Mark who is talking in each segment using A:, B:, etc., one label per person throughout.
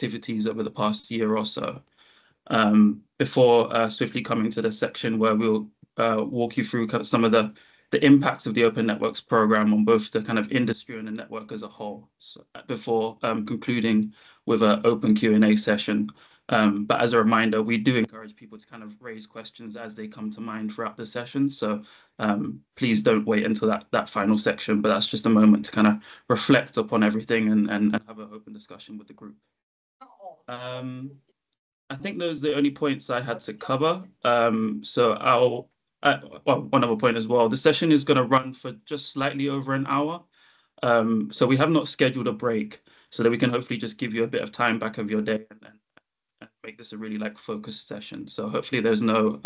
A: activities over the past year or so, before swiftly coming to the section where we'll walk you through kind of some of the impacts of the Open Networks program on both the kind of industry and the network as a whole, so, before concluding with an open Q&A session. But as a reminder, we do encourage people to kind of raise questions as they come to mind throughout the session. So please don't wait until that final section, but that's just a moment to kind of reflect upon everything and have an open discussion with the group. I think those are the only points I had to cover. So I'll, well, one other point as well. The session is going to run for just slightly over an hour. So we have not scheduled a break so that we can hopefully just give you a bit of time back of your day and make this a really like focused session. So hopefully there's no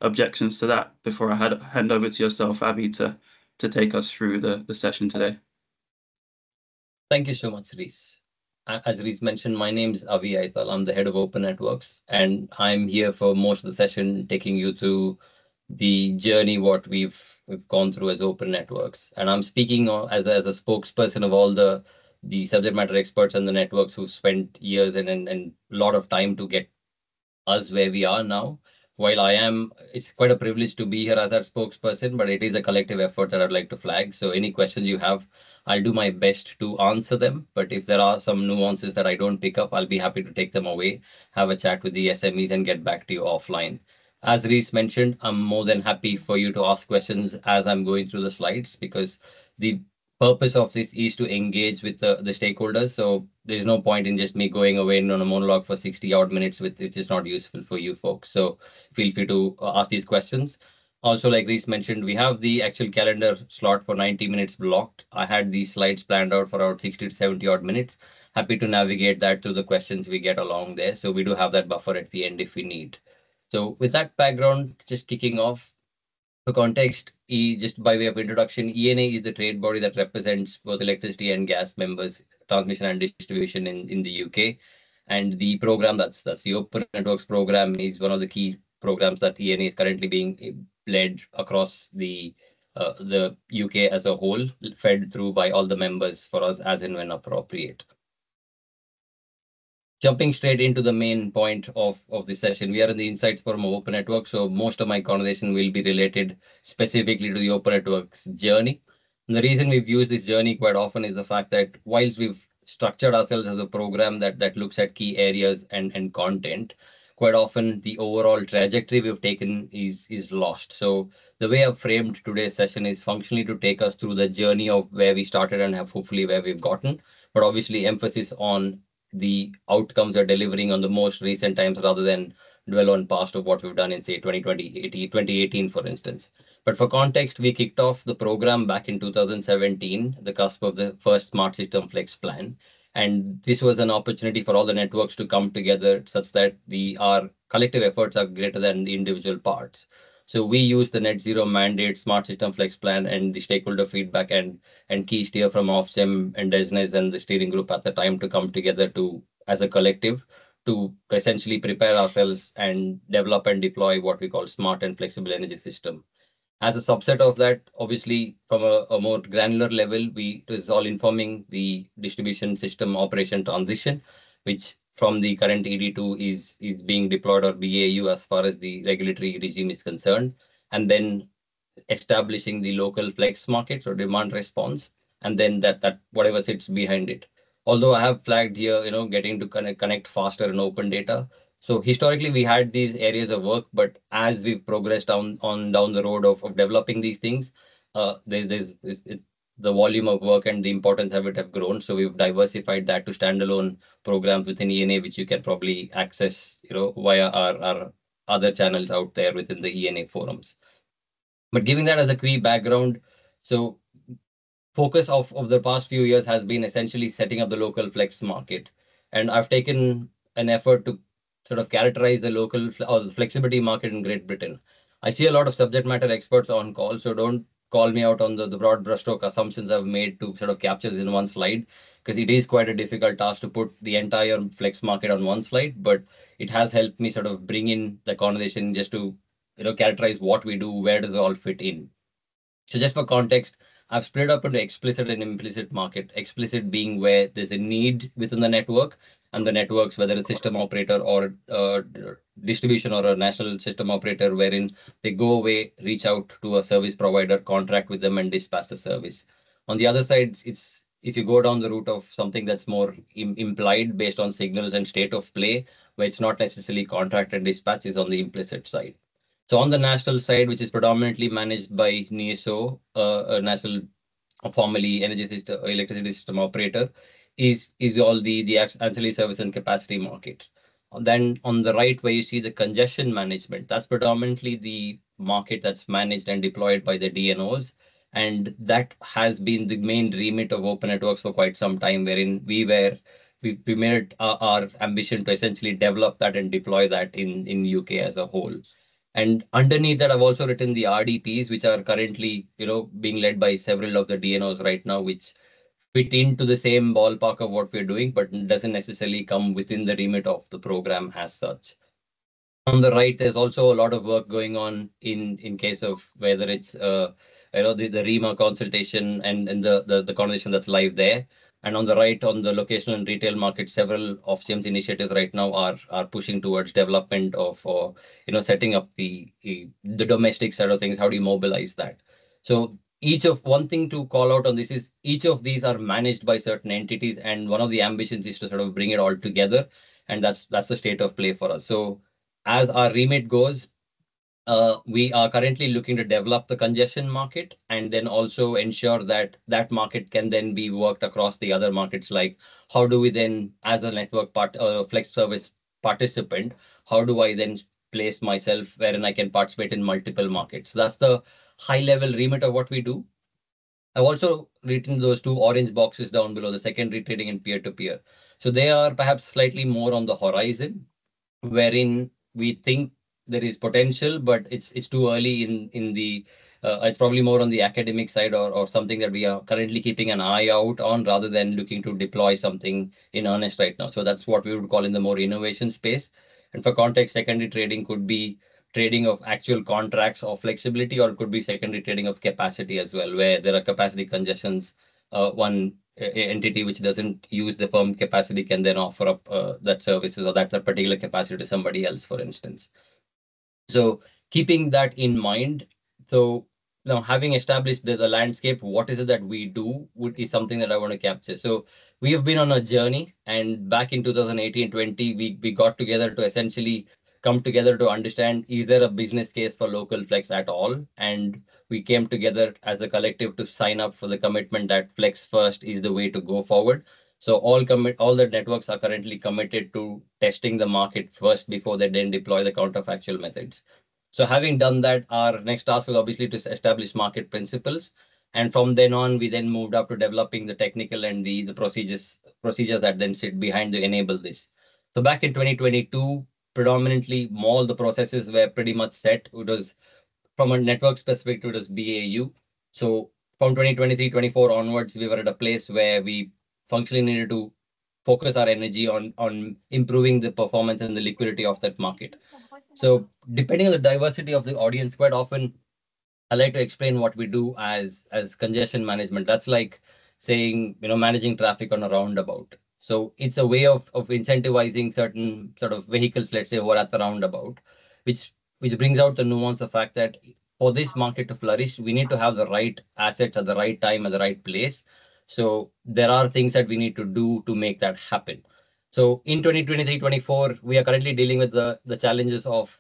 A: objections to that before I hand over to yourself, Avi, to take us through the session today.
B: Thank you so much, Rees. As Rees mentioned, my name is Avi Aital. I'm the head of Open Networks, and I'm here for most of the session, taking you through the journey, what we've gone through as Open Networks. And I'm speaking as a spokesperson of all the subject matter experts and the networks who spent years and a lot of time to get us where we are now. While it's quite a privilege to be here as our spokesperson, but it is a collective effort that I'd like to flag. So any questions you have, I'll do my best to answer them. But if there are some nuances that I don't pick up, I'll be happy to take them away, have a chat with the SMEs and get back to you offline. As Rees mentioned, I'm more than happy for you to ask questions as I'm going through the slides, because the purpose of this is to engage with the stakeholders. So there's no point in just me going away on a monologue for 60 odd minutes, which is not useful for you folks. So feel free to ask these questions. Also, like Rees mentioned, we have the actual calendar slot for 90 minutes blocked. I had these slides planned out for about 60 to 70 odd minutes. Happy to navigate that through the questions we get along there. So we do have that buffer at the end if we need. So with that background, just kicking off, for context, just by way of introduction, ENA is the trade body that represents both electricity and gas members, transmission and distribution in the UK. And the program, that's the Open Networks program, is one of the key programs that ENA is currently being led across the UK as a whole, fed through by all the members for us as and when appropriate. Jumping straight into the main point of this session, we are in the Insights Forum of Open Networks, so most of my conversation will be related specifically to the Open Networks journey. And the reason we've used this journey quite often is the fact that whilst we've structured ourselves as a program that looks at key areas and content, quite often the overall trajectory we've taken is lost. So the way I've framed today's session is functionally to take us through the journey of where we started and have hopefully where we've gotten, but obviously emphasis on the outcomes are delivering on the most recent times rather than dwell on past of what we've done in, say, 2018, for instance. But for context, we kicked off the program back in 2017, the cusp of the first Smart System Flex plan. And this was an opportunity for all the networks to come together such that our collective efforts are greater than the individual parts. So we use the Net Zero Mandate, Smart System Flex plan, and the stakeholder feedback and key steer from Ofgem and DESNZ and the steering group at the time to come together as a collective to essentially prepare ourselves and develop and deploy what we call smart and flexible energy system. As a subset of that, obviously, from a more granular level, it is all informing the distribution system operation transition, which from the current ED2 is being deployed or BAU as far as the regulatory regime is concerned, and then establishing the local flex markets or demand response, and then that whatever sits behind it. Although I have flagged here, getting to connect faster and open data. So historically, we had these areas of work, but as we've progressed down the road of developing these things, the volume of work and the importance of it have grown. So we've diversified that to standalone programs within ENA, which you can probably access, via our other channels out there within the ENA forums. But giving that as a key background, so focus of the past few years has been essentially setting up the local flex market. And I've taken an effort to sort of characterize the local or the flexibility market in Great Britain. I see a lot of subject matter experts on call, so don't call me out on the broad brushstroke assumptions I've made to sort of capture this in one slide, because it is quite a difficult task to put the entire flex market on one slide, but it has helped me sort of bring in the conversation just to characterize what we do, where does it all fit in. So just for context, I've split up into explicit and implicit market. Explicit being where there's a need within the network, and the networks, whether it's system operator or distribution or a national system operator, wherein they go away, reach out to a service provider, contract with them, and dispatch the service. On the other side, it's if you go down the route of something that's more implied based on signals and state of play, where it's not necessarily contract and dispatch, is on the implicit side. So on the national side, which is predominantly managed by NESO, a national, formerly energy system, electricity system operator, is all the ancillary service and capacity market. Then on the right, where you see the congestion management, that's predominantly the market that's managed and deployed by the DNOs. And that has been the main remit of Open Networks for quite some time, wherein we made it our ambition to essentially develop that and deploy that in UK as a whole. And underneath that, I've also written the RDPs, which are currently, being led by several of the DNOs right now, which fit into the same ballpark of what we're doing, but doesn't necessarily come within the remit of the program as such. On the right, there's also a lot of work going on in case of whether it's the REMA consultation and the conversation that's live there. And on the right, on the locational and retail market, several Ofgem's initiatives right now are pushing towards development of setting up the domestic side of things. How do you mobilize that? So one thing to call out on this is each of these are managed by certain entities, and one of the ambitions is to sort of bring it all together, and that's the state of play for us. So as our remit goes, we are currently looking to develop the congestion market and then also ensure that that market can then be worked across the other markets. Like, how do we then, as a network flex service participant, how do I then place myself wherein I can participate in multiple markets? So that's the high level remit of what we do. I've also written those two orange boxes down below, the secondary trading and peer-to-peer. So they are perhaps slightly more on the horizon, wherein we think there is potential, but it's too early in the it's probably more on the academic side or something that we are currently keeping an eye out on rather than looking to deploy something in earnest right now. So that's what we would call in the more innovation space. And for context, secondary trading could be trading of actual contracts or flexibility, or it could be secondary trading of capacity as well, where there are capacity congestions. One entity which doesn't use the firm capacity can then offer up that services or that particular capacity to somebody else, for instance. So keeping that in mind, so now having established the landscape, what is it that we do is something that I want to capture. So we have been on a journey, and back in 2018-20, we got together to essentially come together to understand, is there a business case for local flex at all? And we came together as a collective to sign up for the commitment that flex first is the way to go forward. So all the networks are currently committed to testing the market first before they then deploy the counterfactual methods. So having done that, our next task was obviously to establish market principles. And from then on, we then moved up to developing the technical and the procedures that then sit behind to enable this. So back in 2022, predominantly all the processes were pretty much set. It was from a network perspective, it was BAU. So from 2023-24 onwards, we were at a place where we functionally needed to focus our energy on improving the performance and the liquidity of that market. So depending on the diversity of the audience, quite often I like to explain what we do as congestion management. That's like saying, managing traffic on a roundabout. So it's a way of incentivizing certain sort of vehicles, let's say, who are at the roundabout, which brings out the nuance, the fact that for this market to flourish, we need to have the right assets at the right time, at the right place. So there are things that we need to do to make that happen. So in 2023-24, we are currently dealing with the challenges of,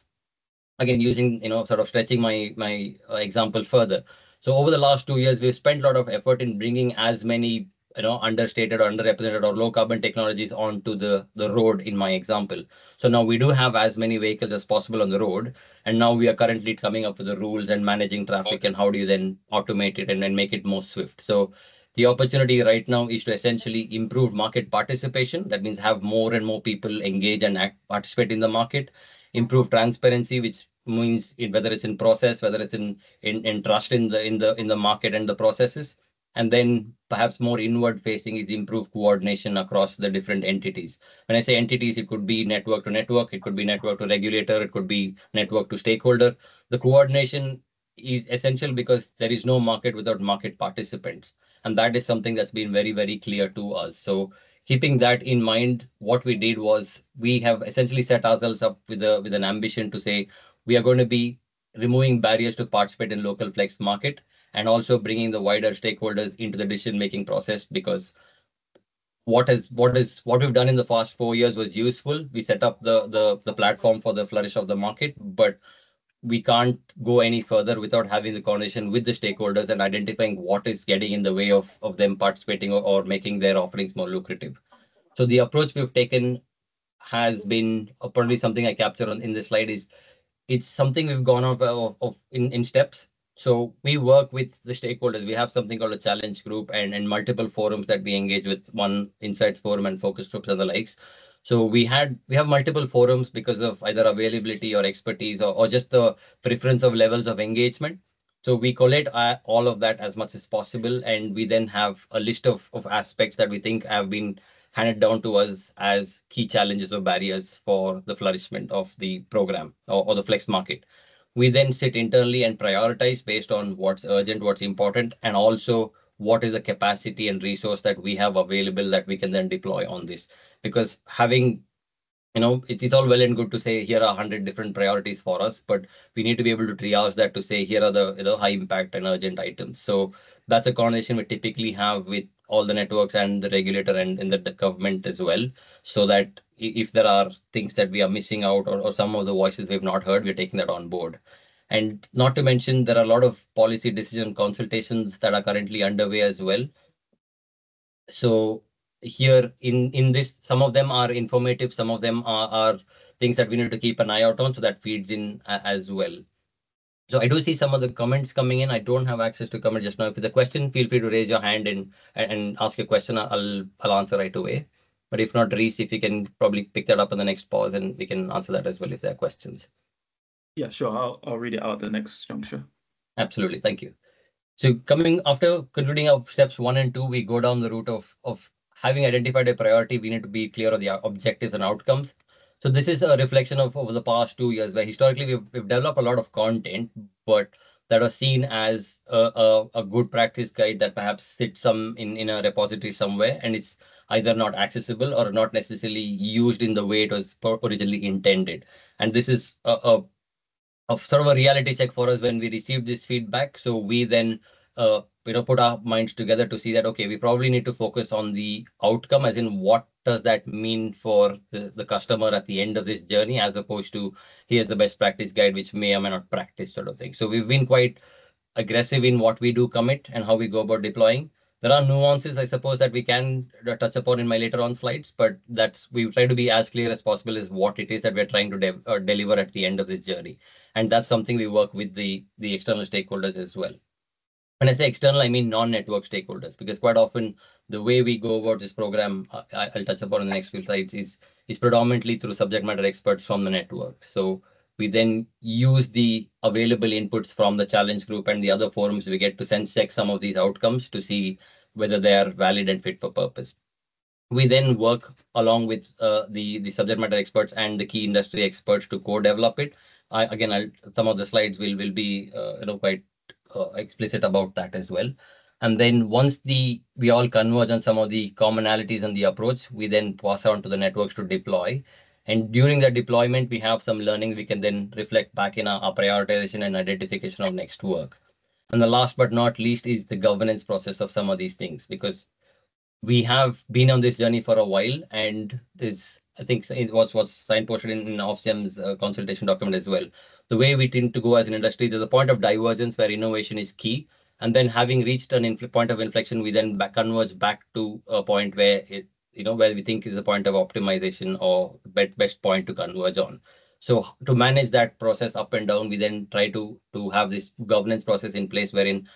B: again, using, sort of stretching my example further. So over the last 2 years, we've spent a lot of effort in bringing as many, understated or underrepresented or low carbon technologies onto the road in my example. So now we do have as many vehicles as possible on the road. And now we are currently coming up with the rules and managing traffic and how do you then automate it and then make it more swift. So the opportunity right now is to essentially improve market participation. That means have more and more people engage and participate in the market, improve transparency, which means whether it's in process, whether it's in trust in the market and the processes, and then perhaps more inward facing is improve coordination across the different entities. When I say entities, it could be network to network, it could be network to regulator, it could be network to stakeholder. The coordination is essential because there is no market without market participants. And that is something that's been very, very clear to us. So keeping that in mind, what we did was we have essentially set ourselves up with an ambition to say we are going to be removing barriers to participate in local flex market and also bringing the wider stakeholders into the decision making process, because what we've done in the past 4 years was useful. We set up the platform for the flourish of the market, but we can't go any further without having the conversation with the stakeholders and identifying what is getting in the way of them participating or making their offerings more lucrative. So the approach we've taken has been probably something I capture in this slide. Is it's something we've gone of in steps. So we work with the stakeholders. We have something called a challenge group and multiple forums that we engage with, one insights forum and focus groups and the likes. So we have multiple forums because of either availability or expertise or just the preference of levels of engagement. So we collate all of that as much as possible, and we then have a list of aspects that we think have been handed down to us as key challenges or barriers for the flourishment of the program or the flex market. We then sit internally and prioritize based on what's urgent, what's important, and also what is the capacity and resource that we have available that we can then deploy on this. Because having, it's all well and good to say here are 100 different priorities for us, but we need to be able to triage that to say here are the high impact and urgent items. So that's a conversation we typically have with all the networks and the regulator and in the government as well, so that if there are things that we are missing out or some of the voices we've not heard, we're taking that on board. And not to mention, there are a lot of policy decision consultations that are currently underway as well. So here in this, some of them are informative, some of them are things that we need to keep an eye out on, so that feeds in as well. So I do see some of the comments coming in. I don't have access to comment just now. If it's a question, feel free to raise your hand and ask a question. I'll answer right away. But if not, Reese, if you can probably pick that up in the next pause, and we can answer that as well if there are questions.
A: Yeah, sure. I'll read it out at the next juncture.
B: Absolutely. Thank you. So coming after concluding our steps 1 and 2, we go down the route of having identified a priority. We need to be clear on the objectives and outcomes. So this is a reflection of over the past 2 years, where historically we've developed a lot of content, but that was seen as a good practice guide that perhaps sits some in a repository somewhere, and it's either not accessible or not necessarily used in the way it was originally intended. And this is a sort of a reality check for us when we received this feedback. So we then put our minds together to see that, okay, we probably need to focus on the outcome, as in what does that mean for the customer at the end of this journey, as opposed to here's the best practice guide, which may or may not practice sort of thing. So we've been quite aggressive in what we do commit and how we go about deploying. There are nuances, I suppose, that we can touch upon in my later on slides, but we try to be as clear as possible as what it is that we're trying to deliver at the end of this journey. And that's something we work with the external stakeholders as well. When I say external, I mean non-network stakeholders, because quite often the way we go about this program, I'll touch upon in the next few slides, is predominantly through subject matter experts from the network. So we then use the available inputs from the challenge group and the other forums. We get to sense check some of these outcomes to see whether they are valid and fit for purpose. We then work along with the subject matter experts and the key industry experts to co-develop it. Some of the slides will be quite explicit about that as well. And then once we all converge on some of the commonalities and the approach, we then pass on to the networks to deploy. And during the deployment, we have some learning we can then reflect back in our prioritization and identification of next work. And the last but not least is the governance process of some of these things, because we have been on this journey for a while, and I think it was signposted in Ofgem's consultation document as well. The way we tend to go as an industry, there's a point of divergence where innovation is key. And then having reached an point of inflection, we then converge back to a point where where we think is the point of optimization or best point to converge on. So to manage that process up and down, we then try to have this governance process in place, wherein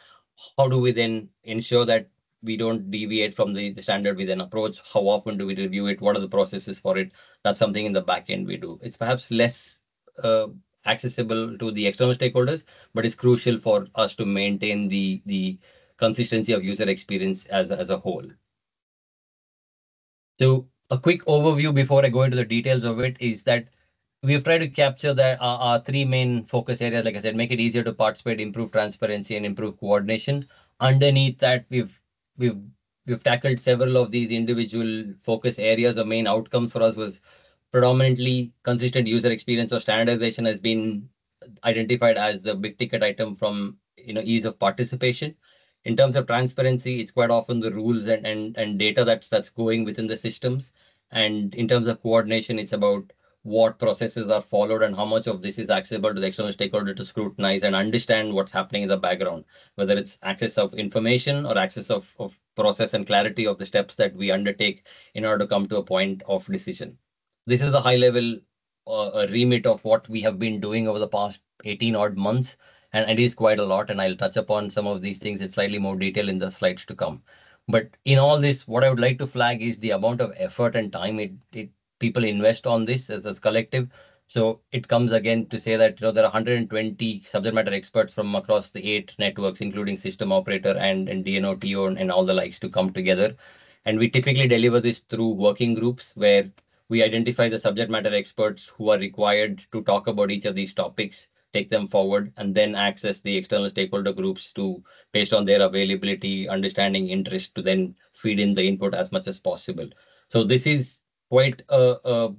B: how do we then ensure that we don't deviate from the standard we then approach? How often do we review it? What are the processes for it? That's something in the back end we do. It's perhaps less accessible to the external stakeholders, but it's crucial for us to maintain the consistency of user experience as a whole. So a quick overview before I go into the details of it is that we've tried to capture our 3 main focus areas. Like I said, make it easier to participate, improve transparency, and improve coordination. Underneath that, we've we've tackled several of these individual focus areas. The main outcomes for us was predominantly consistent user experience or standardization has been identified as the big ticket item from ease of participation. In terms of transparency, it's quite often the rules and data that's going within the systems. And in terms of coordination, it's about what processes are followed and how much of this is accessible to the external stakeholder to scrutinize and understand what's happening in the background, whether it's access of information or access of process and clarity of the steps that we undertake in order to come to a point of decision. This is the high level remit of what we have been doing over the past 18 odd months. And it is quite a lot. And I'll touch upon some of these things in slightly more detail in the slides to come. But in all this, what I would like to flag is the amount of effort and time people invest on this as a collective. So it comes again to say that there are 120 subject matter experts from across the 8 networks, including system operator and DNO, TO, and all the likes to come together. And we typically deliver this through working groups where we identify the subject matter experts who are required to talk about each of these topics, take them forward, and then access the external stakeholder groups to, based on their availability, understanding, interest, to then feed in the input as much as possible. So this is quite an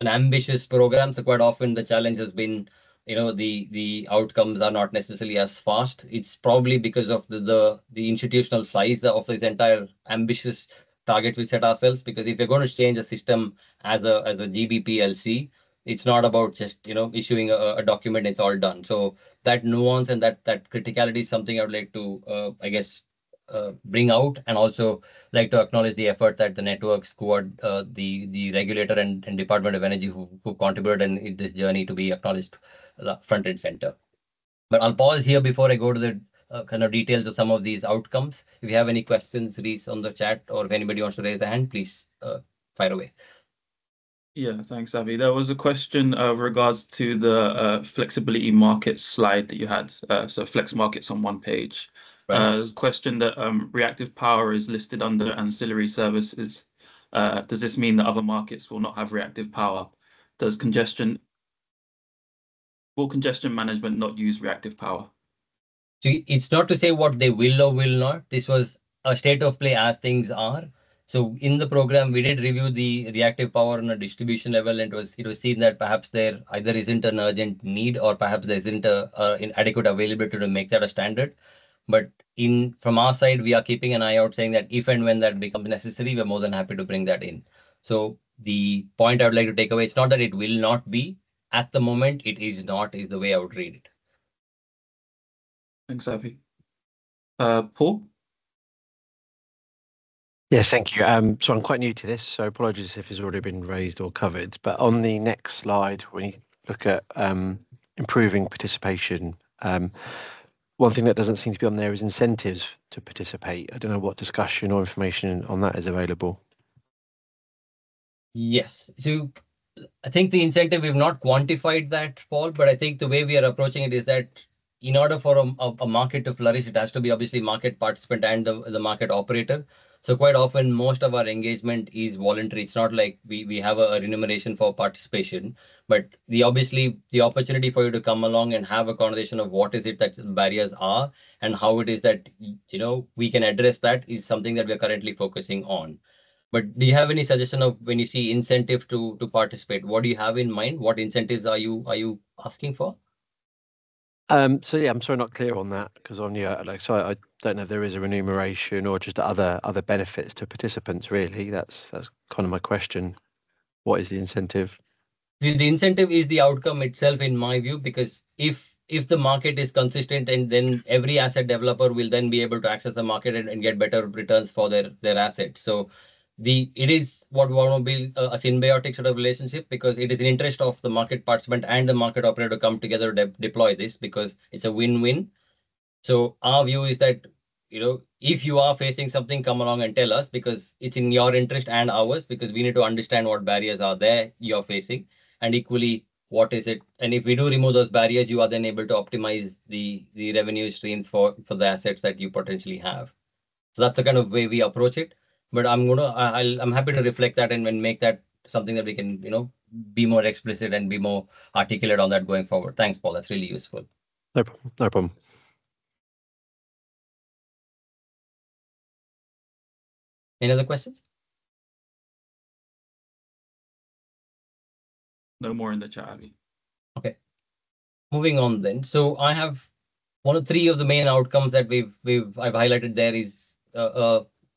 B: ambitious program. So quite often the challenge has been, the outcomes are not necessarily as fast. It's probably because of the institutional size of this entire ambitious targets we set ourselves. Because if you're going to change a system as a GBPLC, it's not about just issuing a document, it's all done. So that nuance and that criticality is something I would like to I guess bring out, and also like to acknowledge the effort that the networks squad, the regulator and Department of Energy who contributed in this journey to be acknowledged front and center. But I'll pause here before I go to the kind of details of some of these outcomes. If you have any questions, Reese, on the chat, or if anybody wants to raise their hand, please fire away.
A: Yeah, thanks, Avi. There was a question regards to the flexibility markets slide that you had. So flex markets on one page.
B: Right.
A: There's a question that reactive power is listed under ancillary services. Does this mean that other markets will not have reactive power? Will congestion management not use reactive power?
B: So it's not to say what they will or will not. This was a state of play as things are. So in the program, we did review the reactive power on a distribution level, and it was seen that perhaps there either isn't an urgent need or perhaps there isn't an adequate availability to make that a standard. But from our side, we are keeping an eye out, saying that if and when that becomes necessary, we're more than happy to bring that in. So the point I would like to take away, it's not that it will not be. At the moment, it is not, is the way I would read it.
A: Thanks, Avi. Paul?
C: Yes, thank you. So I'm quite new to this, so apologies if it's already been raised or covered. But on the next slide, when you look at improving participation, one thing that doesn't seem to be on there is incentives to participate. I don't know what discussion or information on that is available.
B: Yes, so I think the incentive, we've not quantified that, Paul, but I think the way we are approaching it is that in order for a market to flourish, it has to be obviously market participant and the market operator. So quite often, most of our engagement is voluntary. It's not like we have a remuneration for participation, but obviously the opportunity for you to come along and have a conversation of what is it that the barriers are and how it is that we can address that is something that we're currently focusing on. But do you have any suggestion of when you see incentive to participate? What do you have in mind? What incentives are you asking for?
C: So yeah, I'm sorry, not clear on that because on so I don't know if there is a remuneration or just other benefits to participants. Really, that's kind of my question. What is the incentive?
B: The incentive is the outcome itself, in my view, because if the market is consistent, and then every asset developer will then be able to access the market and get better returns for their assets. So it is what we want to build a symbiotic sort of relationship, because it is in interest of the market participant and the market operator to come together to deploy this, because it's a win-win. So our view is that, if you are facing something, come along and tell us, because it's in your interest and ours, because we need to understand what barriers are there you're facing, and equally what is it. And if we do remove those barriers, you are then able to optimize the revenue streams for the assets that you potentially have. So that's the kind of way we approach it. But I'm happy to reflect that and make that something that we can, be more explicit and be more articulate on that going forward. Thanks, Paul. That's really useful.
C: No problem.
B: Any other questions?
A: No more in the chat, Abhi.
B: Okay. Moving on then. So I have three of the main outcomes that I've highlighted there is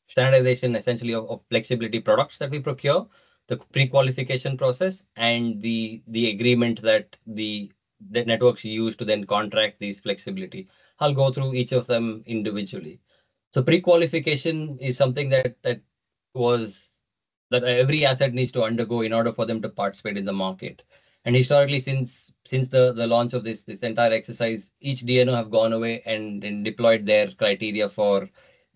B: standardization essentially of flexibility products that we procure, the pre-qualification process, and the agreement that the networks use to then contract these flexibility. I'll go through each of them individually. So pre-qualification is something that every asset needs to undergo in order for them to participate in the market. And historically, since the launch of this entire exercise, each DNO have gone away and deployed their criteria for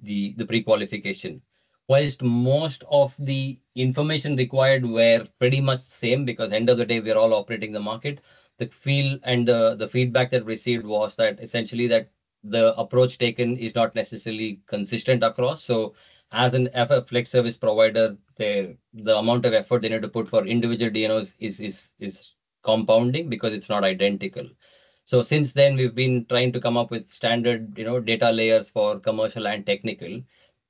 B: the pre-qualification. Whilst most of the information required were pretty much the same, because end of the day, we're all operating the market, the feel and the feedback that received was that essentially that the approach taken is not necessarily consistent across. So as a flex service provider, the amount of effort they need to put for individual DNOs is compounding because it's not identical. So since then, we've been trying to come up with standard, data layers for commercial and technical.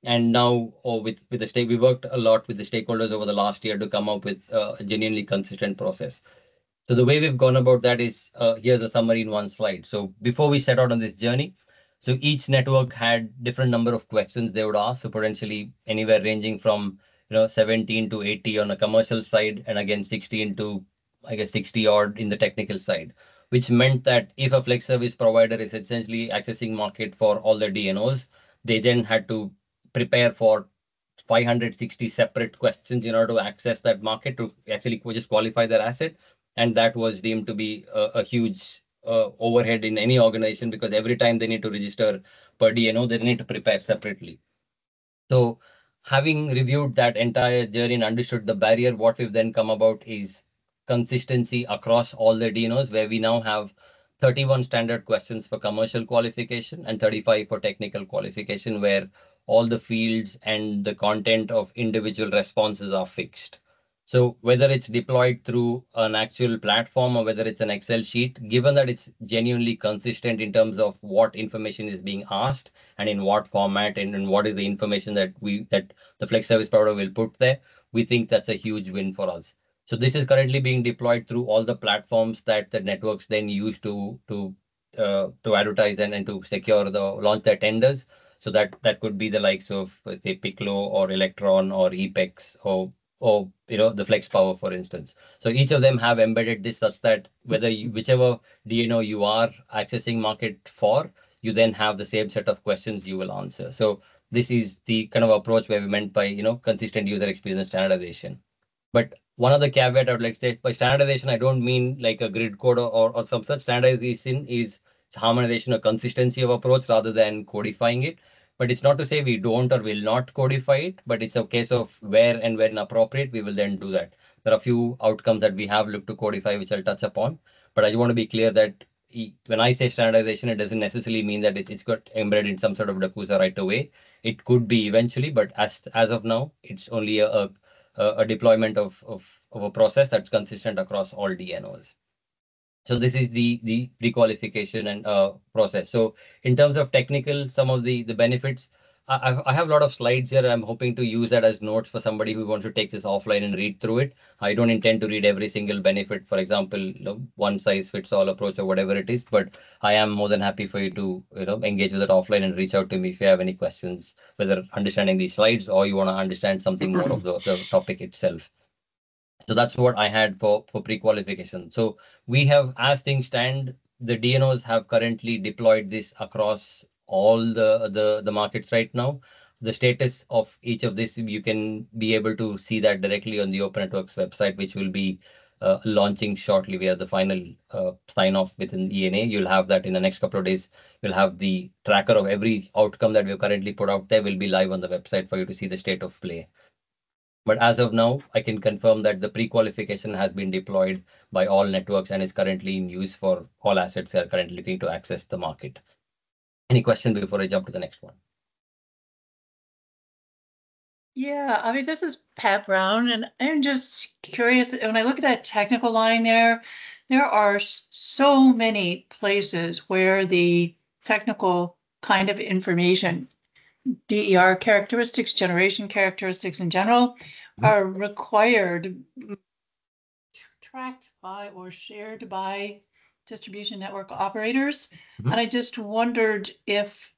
B: And now, we worked a lot with the stakeholders over the last year to come up with a genuinely consistent process. So the way we've gone about that is here's a summary in one slide. So before we set out on this journey, so each network had different number of questions they would ask. So potentially anywhere ranging from 17 to 80 on the commercial side, and again 16 to I guess 60 odd in the technical side, which meant that if a flex service provider is essentially accessing market for all the DNOs, they then had to prepare for 560 separate questions in order to access that market to actually just qualify their asset. And that was deemed to be a huge overhead in any organization, because every time they need to register per DNO, they need to prepare separately. So having reviewed that entire journey and understood the barrier, what we've then come about is consistency across all the DNOs, where we now have 31 standard questions for commercial qualification and 35 for technical qualification, where all the fields and the content of individual responses are fixed. So whether it's deployed through an actual platform or whether it's an Excel sheet, given that it's genuinely consistent in terms of what information is being asked and in what format and what is the information that the flex service provider will put there, we think that's a huge win for us. So this is currently being deployed through all the platforms that the networks then use to advertise and to secure launch their tenders. So that could be the likes of, say, Piccolo or Electron or EPEX or the Flex Power, for instance. So each of them have embedded this such that whichever DNO you are accessing market for, you then have the same set of questions you will answer. So this is the kind of approach where we meant by consistent user experience standardization. But one of the caveat I would like to say, by standardization, I don't mean like a grid code or some such. Standardization is harmonization or consistency of approach rather than codifying it. But it's not to say we don't or will not codify it, but it's a case of where and when appropriate, we will then do that. There are a few outcomes that we have looked to codify, which I'll touch upon. But I just want to be clear that when I say standardization, it doesn't necessarily mean that it's got embedded in some sort of DACUSA right away. It could be eventually, but as of now, it's only a deployment of a process that's consistent across all DNOs. So this is the pre-qualification and process. So in terms of technical, some of the benefits, I have a lot of slides here. I'm hoping to use that as notes for somebody who wants to take this offline and read through it. I don't intend to read every single benefit, for example, one size fits all approach or whatever it is, but I am more than happy for you to engage with it offline and reach out to me if you have any questions, whether understanding these slides or you want to understand something more of the topic itself. So that's what I had for pre-qualification. So we have, as things stand, the DNOs have currently deployed this across all the markets right now. The status of each of this, you can be able to see that directly on the Open Networks website, which will be launching shortly. We are the final sign off within ENA. You'll have that in the next couple of days. You'll have the tracker of every outcome that we've currently put out there will be live on the website for you to see the state of play. But as of now, I can confirm that the pre-qualification has been deployed by all networks and is currently in use for all assets that are currently looking to access the market. Any questions before I jump to the next one?
D: Yeah, I mean, this is Pat Brown, and I'm just curious, when I look at that technical line there are so many places where the technical kind of information DER characteristics, generation characteristics in general, are required, tracked by or shared by distribution network operators.
B: Mhm.
D: And I just wondered if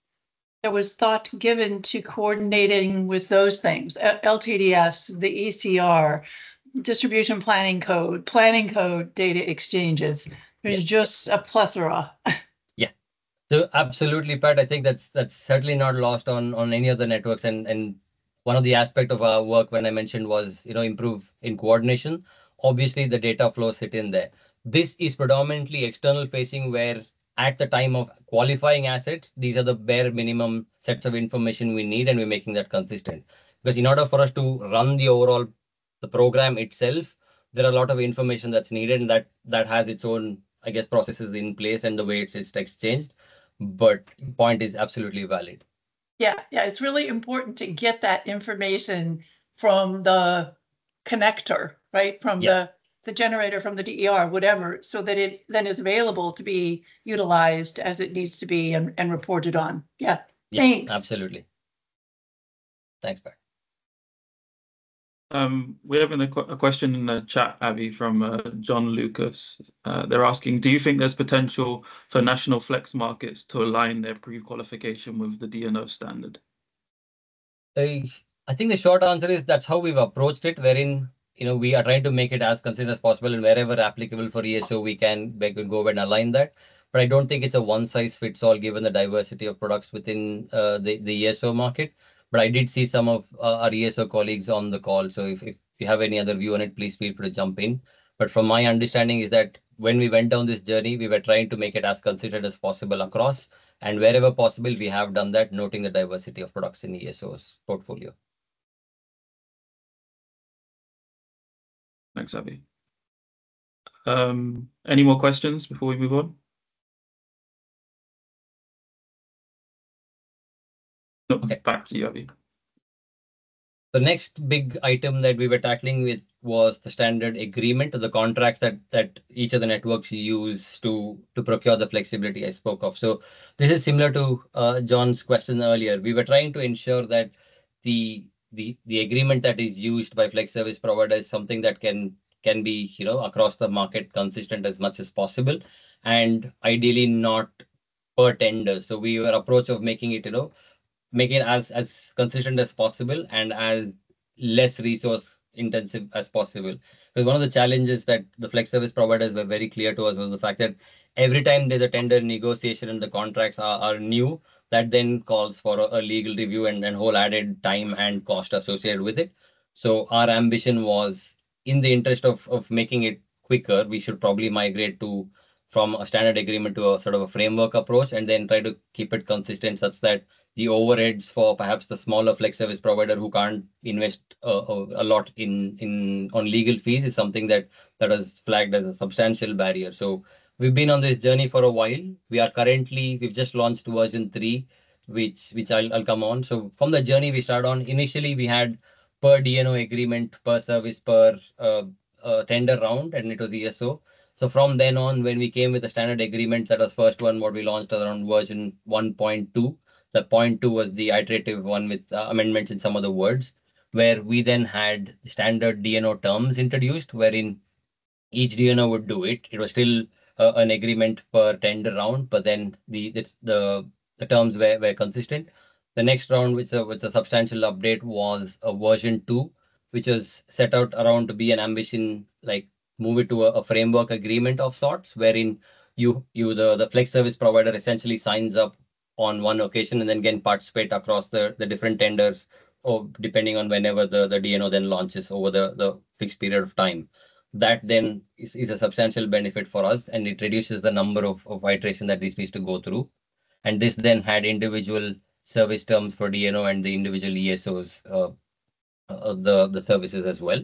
D: there was thought given to coordinating with those things, LTDS, the ECR, distribution planning code, data exchanges. There's just a plethora.
B: So absolutely, Pat. I think that's certainly not lost on any of the networks. And one of the aspect of our work when I mentioned was improve in coordination. Obviously, the data flows sit in there. This is predominantly external facing, where at the time of qualifying assets, these are the bare minimum sets of information we need, and we're making that consistent. Because in order for us to run the program itself, there are a lot of information that's needed, and that has its own, I guess, processes in place and the way it's exchanged. But point is absolutely valid.
D: Yeah, it's really important to get that information from the connector, right? From
B: Yes.
D: the generator, from the DER, whatever, so that it then is available to be utilized as it needs to be and reported on. Yeah, thanks.
B: Absolutely. Thanks, Pat.
A: We're having a question in the chat, Abby, from John Lucas. They're asking, do you think there's potential for national flex markets to align their pre-qualification with the DNO standard?
B: I think the short answer is that's how we've approached it, wherein we are trying to make it as consistent as possible, and wherever applicable for ESO, we can go and align that. But I don't think it's a one size fits all given the diversity of products within the ESO market. But I did see some of our ESO colleagues on the call. So if you have any other view on it, please feel free to jump in. But from my understanding is that when we went down this journey, we were trying to make it as consistent as possible across. And wherever possible, we have done that, noting the diversity of products in ESO's portfolio.
A: Thanks, Abby. Any more questions before we move on? No,
B: Okay.
A: Back to you, Abby.
B: The next big item that we were tackling with was the standard agreement, the contracts that each of the networks use to procure the flexibility I spoke of. So this is similar to John's question earlier. We were trying to ensure that the agreement that is used by flex service provider is something that can be across the market consistent as much as possible, and ideally not per tender. So we were approach of making it make it as consistent as possible and as less resource intensive as possible. Because one of the challenges that the flex service providers were very clear to us was the fact that every time there's a tender negotiation and the contracts are new, that then calls for a legal review and whole added time and cost associated with it. So our ambition was, in the interest of making it quicker, we should probably migrate from a standard agreement to a sort of a framework approach, and then try to keep it consistent such that the overheads for perhaps the smaller flex service provider who can't invest a lot on legal fees is something that is flagged as a substantial barrier. So we've been on this journey for a while. We've just launched version 3, which I'll come on. So from the journey we started on, initially we had per DNO agreement, per service, per tender round, and it was ESO. So from then on, when we came with the standard agreement, that was first one what we launched around version 1.2. The 0.2 was the iterative one with amendments in some of the words, where we then had standard DNO terms introduced, wherein each DNO would do it. It was still an agreement per tender round, but then the terms were consistent. The next round, which was a substantial update, was a version 2, which was set out around to be an ambition, like move it to a framework agreement of sorts, wherein the flex service provider essentially signs up on one occasion and then can participate across the different tenders, or depending on whenever the DNO then launches over the fixed period of time. That then is a substantial benefit for us, and it reduces the number of iteration that this needs to go through. And this then had individual service terms for DNO and the individual ESOs, the services as well.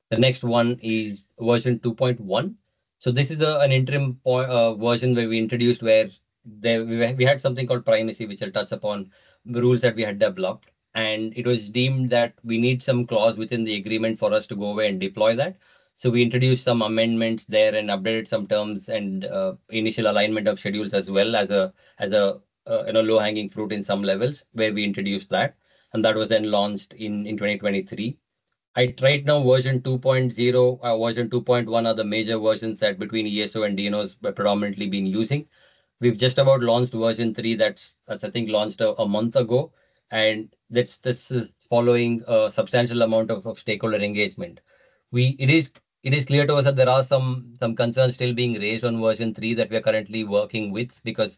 B: The next one is version 2.1. So this is an interim version where we introduced where we had something called primacy, which I'll touch upon, the rules that we had developed. And it was deemed that we need some clause within the agreement for us to go away and deploy that. So we introduced some amendments there and updated some terms and initial alignment of schedules, as well as a low-hanging fruit in some levels where we introduced that, and that was then launched in 2023. Right now, version 2.0, version 2.1 are the major versions that between ESO and DNOs were predominantly been using. We've just about launched version 3 that's I think launched a month ago, and this is following a substantial amount of stakeholder engagement. It is clear to us that there are some concerns still being raised on version 3 that we are currently working with, because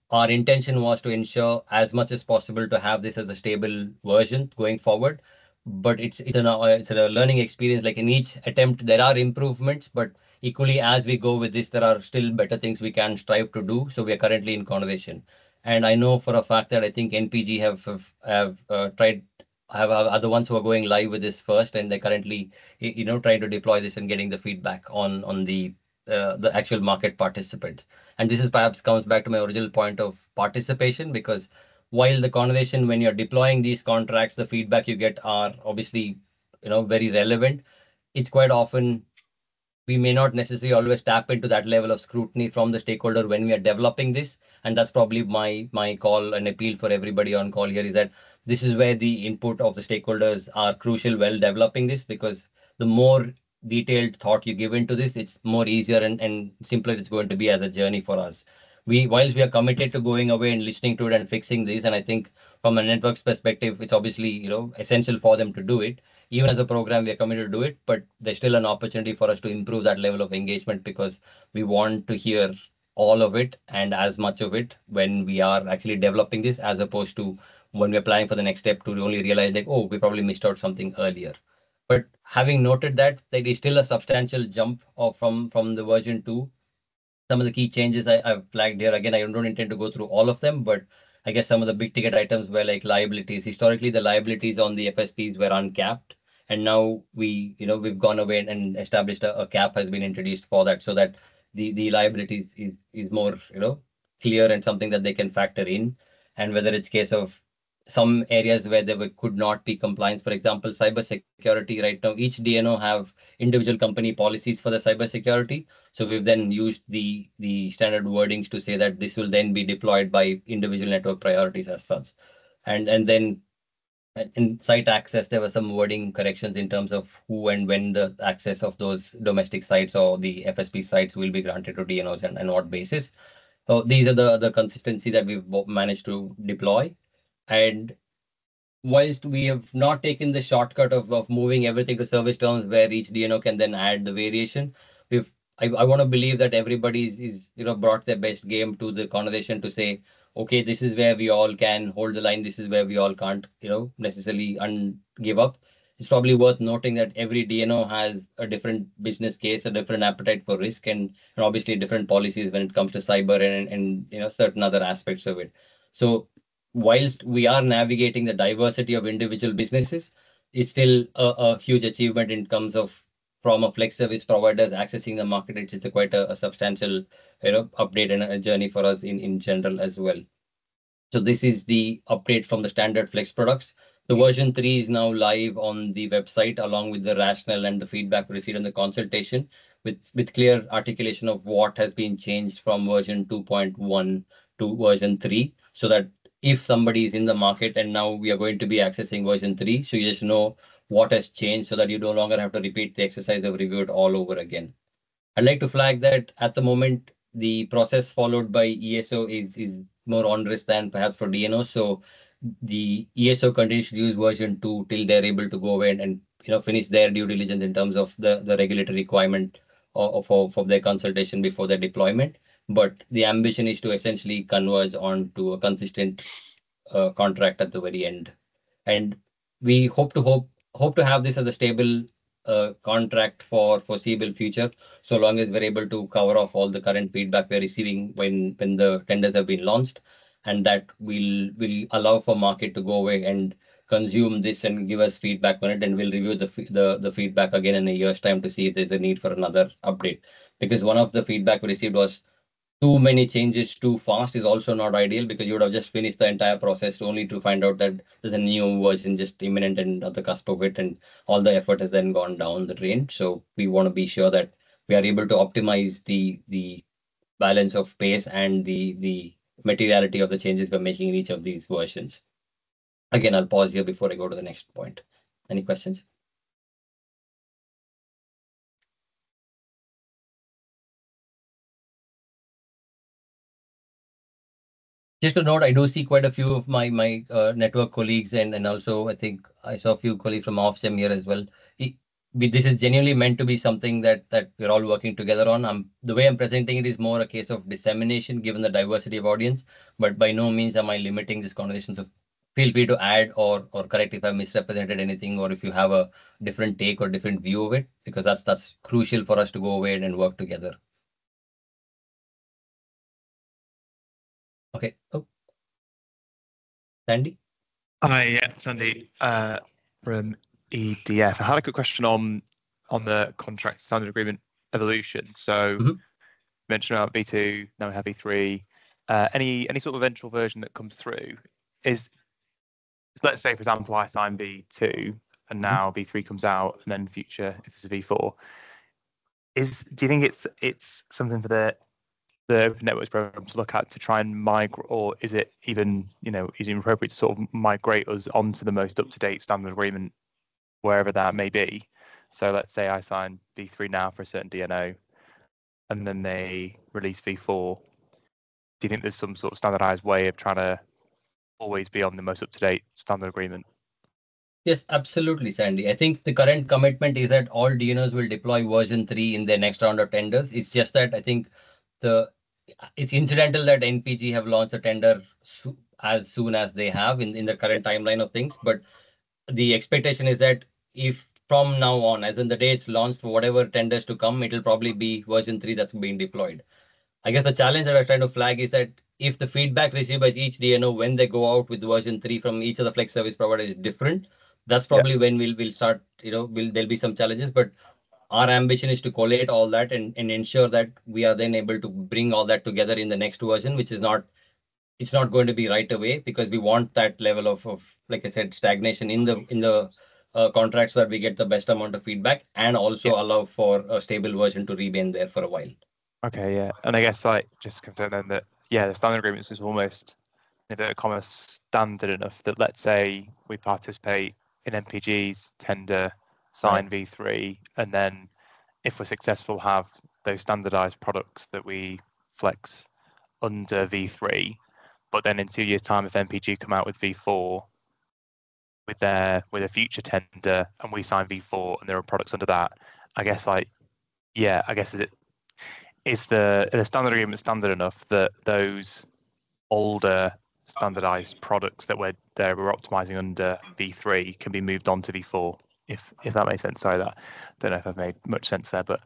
B: our intention was to ensure as much as possible to have this as a stable version going forward. But it's a learning experience. Like in each attempt, there are improvements, but equally as we go with this, there are still better things we can strive to do. So we are currently in conversation, and I know for a fact that I think NPG are the ones who are going live with this first, and they're currently trying to deploy this and getting the feedback on the actual market participants. And this is perhaps comes back to my original point of participation, because while the conversation when you're deploying these contracts, the feedback you get are obviously very relevant. It's quite often we may not necessarily always tap into that level of scrutiny from the stakeholder when we are developing this. And that's probably my call and appeal for everybody on call here, is that this is where the input of the stakeholders are crucial while developing this, because the more detailed thought you give into this, it's more easier and simpler it's going to be as a journey for us. Whilst we are committed to going away and listening to it and fixing this, and I think from a network's perspective, it's obviously essential for them to do it. Even as a program, we are committed to do it, but there's still an opportunity for us to improve that level of engagement, because we want to hear all of it and as much of it when we are actually developing this, as opposed to when we're planning for the next step to only realize like, oh, we probably missed out something earlier. But having noted that, there is still a substantial jump from the version 2. Some of the key changes I've flagged here. Again, I don't intend to go through all of them, but I guess some of the big ticket items were like liabilities. Historically, the liabilities on the FSPs were uncapped, and now we've gone away and established a cap has been introduced for that, so that the liabilities is more clear and something that they can factor in. And whether it's case of some areas where there could not be compliance, for example, cyber security. Right now, each DNO have individual company policies for the cyber security. So we've then used the standard wordings to say that this will then be deployed by individual network priorities as such. And then in site access, there were some wording corrections in terms of who and when the access of those domestic sites or the FSP sites will be granted to DNOs and what basis. So these are the consistency that we've managed to deploy. And whilst we have not taken the shortcut of moving everything to service terms where each DNO can then add the variation, I want to believe that everybody is brought their best game to the conversation to say, okay, this is where we all can hold the line. This is where we all can't necessarily give up. It's probably worth noting that every DNO has a different business case, a different appetite for risk, and obviously different policies when it comes to cyber and certain other aspects of it. So whilst we are navigating the diversity of individual businesses, it's still a huge achievement in terms of from a flex service providers accessing the market. It's quite a substantial update and a journey for us in general as well. So this is the update from the standard flex products. The version 3 is now live on the website, along with the rationale and the feedback we received in the consultation, with clear articulation of what has been changed from version 2.1 to version 3, so that if somebody is in the market and now we are going to be accessing version 3, so you just know what has changed, so that you no longer have to repeat the exercise of review it all over again. I'd like to flag that at the moment, the process followed by ESO is more onerous than perhaps for DNO. So the ESO continues to use version 2 till they're able to go away and finish their due diligence in terms of the regulatory requirement for their consultation before their deployment. But the ambition is to essentially converge on to a consistent contract at the very end. And we hope to have this as a stable contract for foreseeable future, so long as we're able to cover off all the current feedback we're receiving when the tenders have been launched, and that will allow for market to go away and consume this and give us feedback on it, and we'll review the feedback again in a year's time to see if there's a need for another update. Because one of the feedback we received was too many changes too fast is also not ideal, because you would have just finished the entire process only to find out that there's a new version just imminent and at the cusp of it, and all the effort has then gone down the drain. So we want to be sure that we are able to optimize the balance of pace and the materiality of the changes we're making in each of these versions. Again, I'll pause here before I go to the next point. Any questions? Just a note, I do see quite a few of my network colleagues, and also I think I saw a few colleagues from Ofgem here as well. This is genuinely meant to be something that we're all working together on. The way I'm presenting it is more a case of dissemination given the diversity of audience, but by no means am I limiting this conversation. So feel free to add or correct if I misrepresented anything, or if you have a different take or different view of it, because that's crucial for us to go away and work together. Okay. Oh. Sandy?
E: Hi, yeah, Sandy from EDF. I had a quick question on the contract standard agreement evolution. So you mentioned about V2, now we have V3. Any sort of eventual version that comes through is, let's say, for example, I sign V2 and now V3 comes out, and then future, if it's a V4, do you think it's something for the Open Networks program to look at to try and migrate, or is it even, is it appropriate to sort of migrate us onto the most up-to-date standard agreement, wherever that may be? So let's say I sign V3 now for a certain DNO, and then they release V4. Do you think there's some sort of standardized way of trying to always be on the most up-to-date standard agreement?
B: Yes, absolutely, Sandy. I think the current commitment is that all DNOs will deploy version 3 in their next round of tenders. It's just that I think it's incidental that NPG have launched a tender as soon as they have in the current timeline of things. But the expectation is that if from now on, as in the day it's launched, for whatever tenders to come, it'll probably be version 3 that's being deployed. I guess the challenge that I was trying to flag is that if the feedback received by each DNO when they go out with version 3 from each of the flex service providers is different, that's probably when we'll start, there'll be some challenges. But our ambition is to collate all that and ensure that we are then able to bring all that together in the next version, which is it's not going to be right away, because we want that level of like I said, stagnation in the contracts, where we get the best amount of feedback and also allow for a stable version to remain there for a while.
E: Okay, yeah. And I guess just to confirm then that, the standard agreements is almost, in inverted commas, standard enough that, let's say we participate in NPG's tender, sign V3, and then if we're successful, have those standardized products that we flex under V3, but then in 2 years' time, if NPG come out with V4 with a future tender, and we sign V4 and there are products under that, I guess is the standard agreement standard enough that those older standardized products that we're optimizing under V3 can be moved on to V4, if that makes sense? Sorry, that don't know if I've made much sense there, but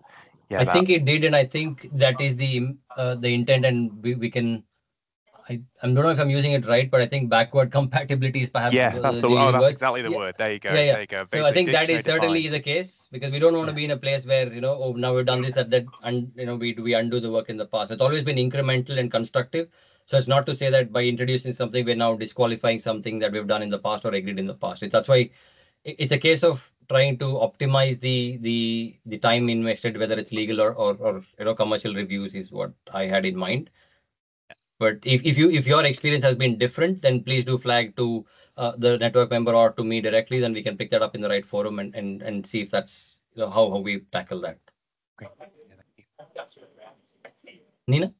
E: yeah.
B: I think it did, and I think that is the intent, and we can. I don't know if I'm using it right, but I think backward compatibility is perhaps.
E: Yes, that's that's exactly the word. There you go.
B: Yeah.
E: There you go.
B: Basically, so I think that is certainly the case, because we don't want to be in a place where now we've done this, that, and we undo the work in the past. It's always been incremental and constructive. So it's not to say that by introducing something we're now disqualifying something that we've done in the past or agreed in the past. That's why it's a case of trying to optimize the time invested, whether it's legal or commercial reviews, is what I had in mind. But if your experience has been different, then please do flag to the network member or to me directly. Then we can pick that up in the right forum and see if that's how we tackle that.
E: Okay.
B: Nina?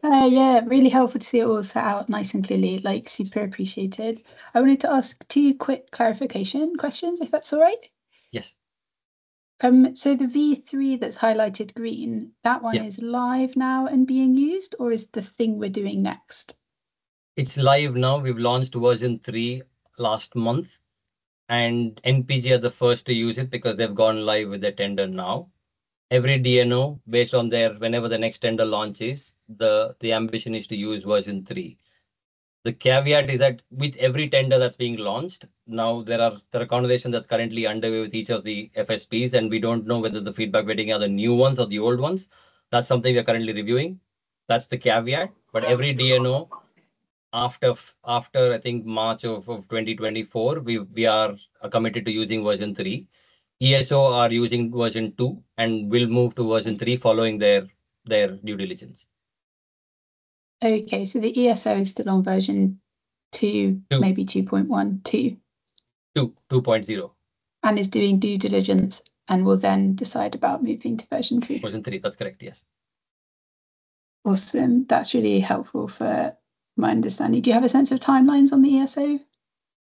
F: Yeah, really helpful to see it all set out nice and clearly, super appreciated. I wanted to ask 2 quick clarification questions, if that's all right.
B: Yes.
F: So the V3 that's highlighted green, that one is live now and being used, or is the thing we're doing next?
B: It's live now. We've launched version 3 last month, and NPG are the first to use it because they've gone live with the tender now. Every DNO, based on whenever the next tender launches, the ambition is to use version 3. The caveat is that with every tender that's being launched, now there are conversations that's currently underway with each of the FSPs, and we don't know whether the feedback we're getting are the new ones or the old ones. That's something we're currently reviewing. That's the caveat. But every DNO after I think March of 2024, we are committed to using version 3. ESO are using version 2 and will move to version 3 following their their due diligence.
F: Okay, so the ESO is still on version 2, maybe 2.1, 2.
B: 2.0.
F: And is doing due diligence and will then decide about moving to version 3.
B: Version 3, that's correct, yes.
F: Awesome. That's really helpful for my understanding. Do you have a sense of timelines on the ESO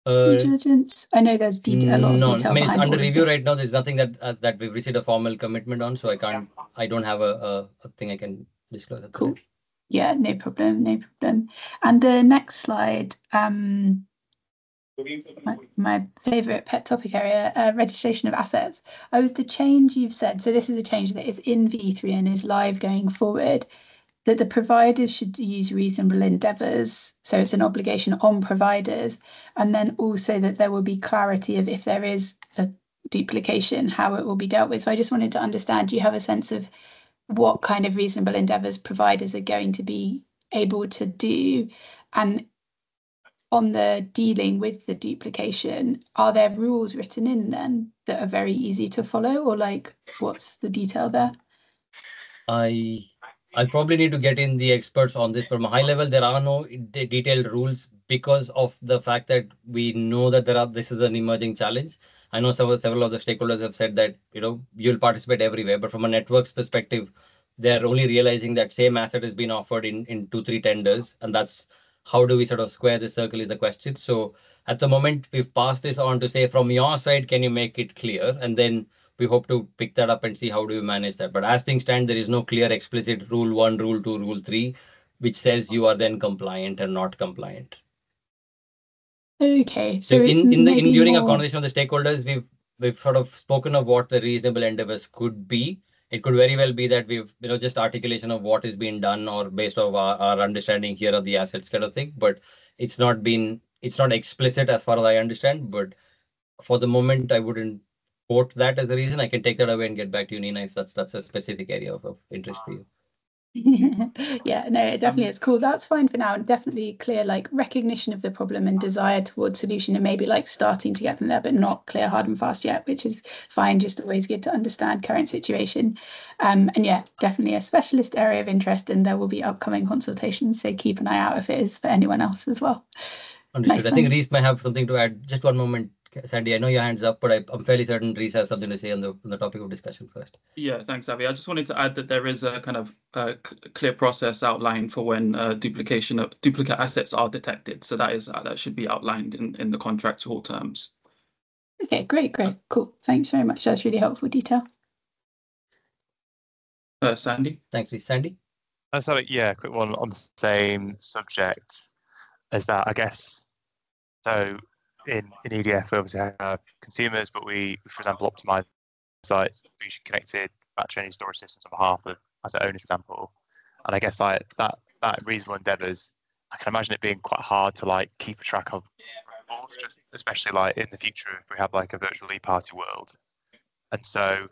F: due diligence? I know there's a lot of detail.
B: I mean, it's under review right now. There's nothing that we've received a formal commitment on, so I don't have a thing I can disclose at the
F: Cool.
B: moment.
F: Yeah, no problem, no problem. And the next slide, my favorite pet topic area, registration of assets. With the change you've said, so this is a change that is in V3 and is live going forward, that the providers should use reasonable endeavours. So it's an obligation on providers. And then also that there will be clarity of if there is a duplication, how it will be dealt with. So I just wanted to understand, do you have a sense of what kind of reasonable endeavours providers are going to be able to do? And on the dealing with the duplication, are there rules written in then that are very easy to follow, or like what's the detail there?
B: I probably need to get in the experts on this. From a high level, there are no detailed rules because of the fact that we know that this is an emerging challenge. I know several of the stakeholders have said that, you'll participate everywhere, but from a network's perspective, they're only realizing that same asset is being offered in 2-3 tenders. And that's how do we sort of square the circle is the question. So at the moment, we've passed this on to say, from your side, can you make it clear? And then we hope to pick that up and see how do we manage that. But as things stand, there is no clear explicit rule 1, rule 2, rule 3, which says you are then compliant and not compliant.
F: Okay,
B: so during a conversation with the stakeholders, we've sort of spoken of what the reasonable endeavors could be. It could very well be that we've just articulation of what is being done or based on our understanding here of the assets kind of thing. But it's not explicit as far as I understand. But for the moment, I wouldn't quote that as the reason. I can take that away and get back to you, Nina, if that's a specific area of interest for you.
F: Yeah, no, it definitely is cool. That's fine for now. And definitely clear, like recognition of the problem and desire towards solution, and maybe like starting to get them there, but not clear, hard and fast yet, which is fine. Just always good to understand current situation. And yeah, definitely a specialist area of interest, and there will be upcoming consultations. So keep an eye out if it is for anyone else as well.
B: Understood. Nice. I think Reese may have something to add. Just one moment. Sandy, I know your hand's up, but I'm fairly certain Reese has something to say on the topic of discussion first.
A: Yeah, thanks, Avi. I just wanted to add that there is a kind of clear process outlined for when duplicate assets are detected. So that should be outlined in the contractual terms.
F: Okay, great, cool. Thanks very much. That's really helpful detail.
A: Sandy.
B: Thanks, Reese. Sandy.
E: So yeah, quick one on the same subject as that, I guess. So in EDF, we obviously have consumers, but we, for example, optimize like distribution connected battery energy storage systems on behalf of asset owners, for example. And I guess like that reasonable endeavors, I can imagine it being quite hard to like keep a track of, just especially like in the future if we have like a virtual e-party world. And so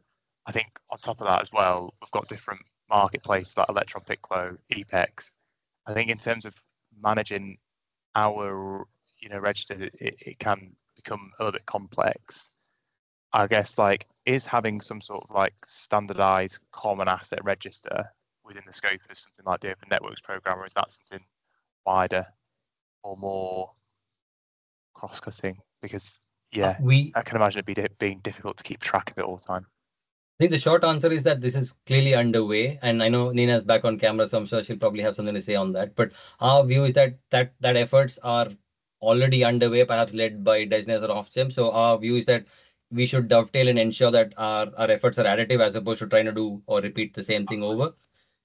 E: I think on top of that as well, we've got different marketplaces like Electron, Piclo, EPEX. I think in terms of managing our registers, it can become a little bit complex. I guess like is having some sort of like standardized common asset register within the scope of something like the Open Networks program, or is that something wider or more cross-cutting? Because yeah, I can imagine it being difficult to keep track of it all the time.
B: I think the short answer is that this is clearly underway, and I know Nina's back on camera, so I'm sure she'll probably have something to say on that. But our view is that efforts are already underway, perhaps led by Dejnes or Ofgem. So our view is that we should dovetail and ensure that our efforts are additive as opposed to trying to do or repeat the same thing over.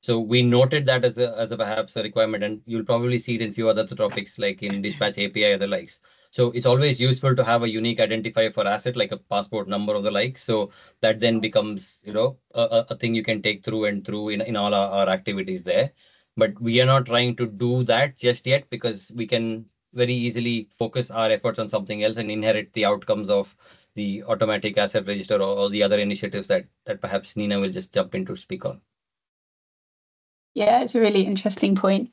B: So we noted that as a perhaps a requirement, and you'll probably see it in few other topics like in Dispatch API or the likes. So it's always useful to have a unique identifier for asset like a passport number or the like. So that then becomes a thing you can take through in all our activities there. But we are not trying to do that just yet because we can very easily focus our efforts on something else and inherit the outcomes of the automatic asset register or the other initiatives that perhaps Nina will just jump in to speak on.
F: Yeah, it's a really interesting point,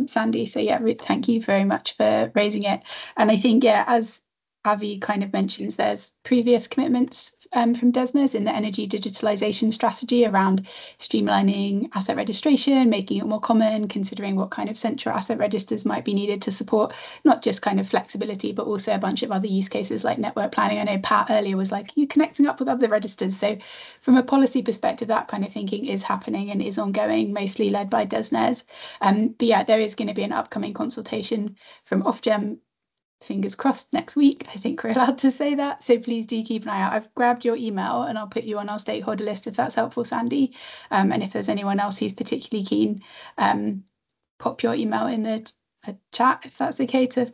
F: Sandy. So yeah, thank you very much for raising it. And I think, yeah, as Avi kind of mentions there's previous commitments from DESNZ in the energy digitalization strategy around streamlining asset registration, making it more common, considering what kind of central asset registers might be needed to support not just kind of flexibility, but also a bunch of other use cases like network planning. I know Pat earlier was like, you connecting up with other registers. So from a policy perspective, that kind of thinking is happening and is ongoing, mostly led by DESNZ. But yeah, there is going to be an upcoming consultation from Ofgem, fingers crossed, next week. I think we're allowed to say that. So please do keep an eye out. I've grabbed your email and I'll put you on our stakeholder list if that's helpful, Sandy. And if there's anyone else who's particularly keen, pop your email in the chat, if that's okay to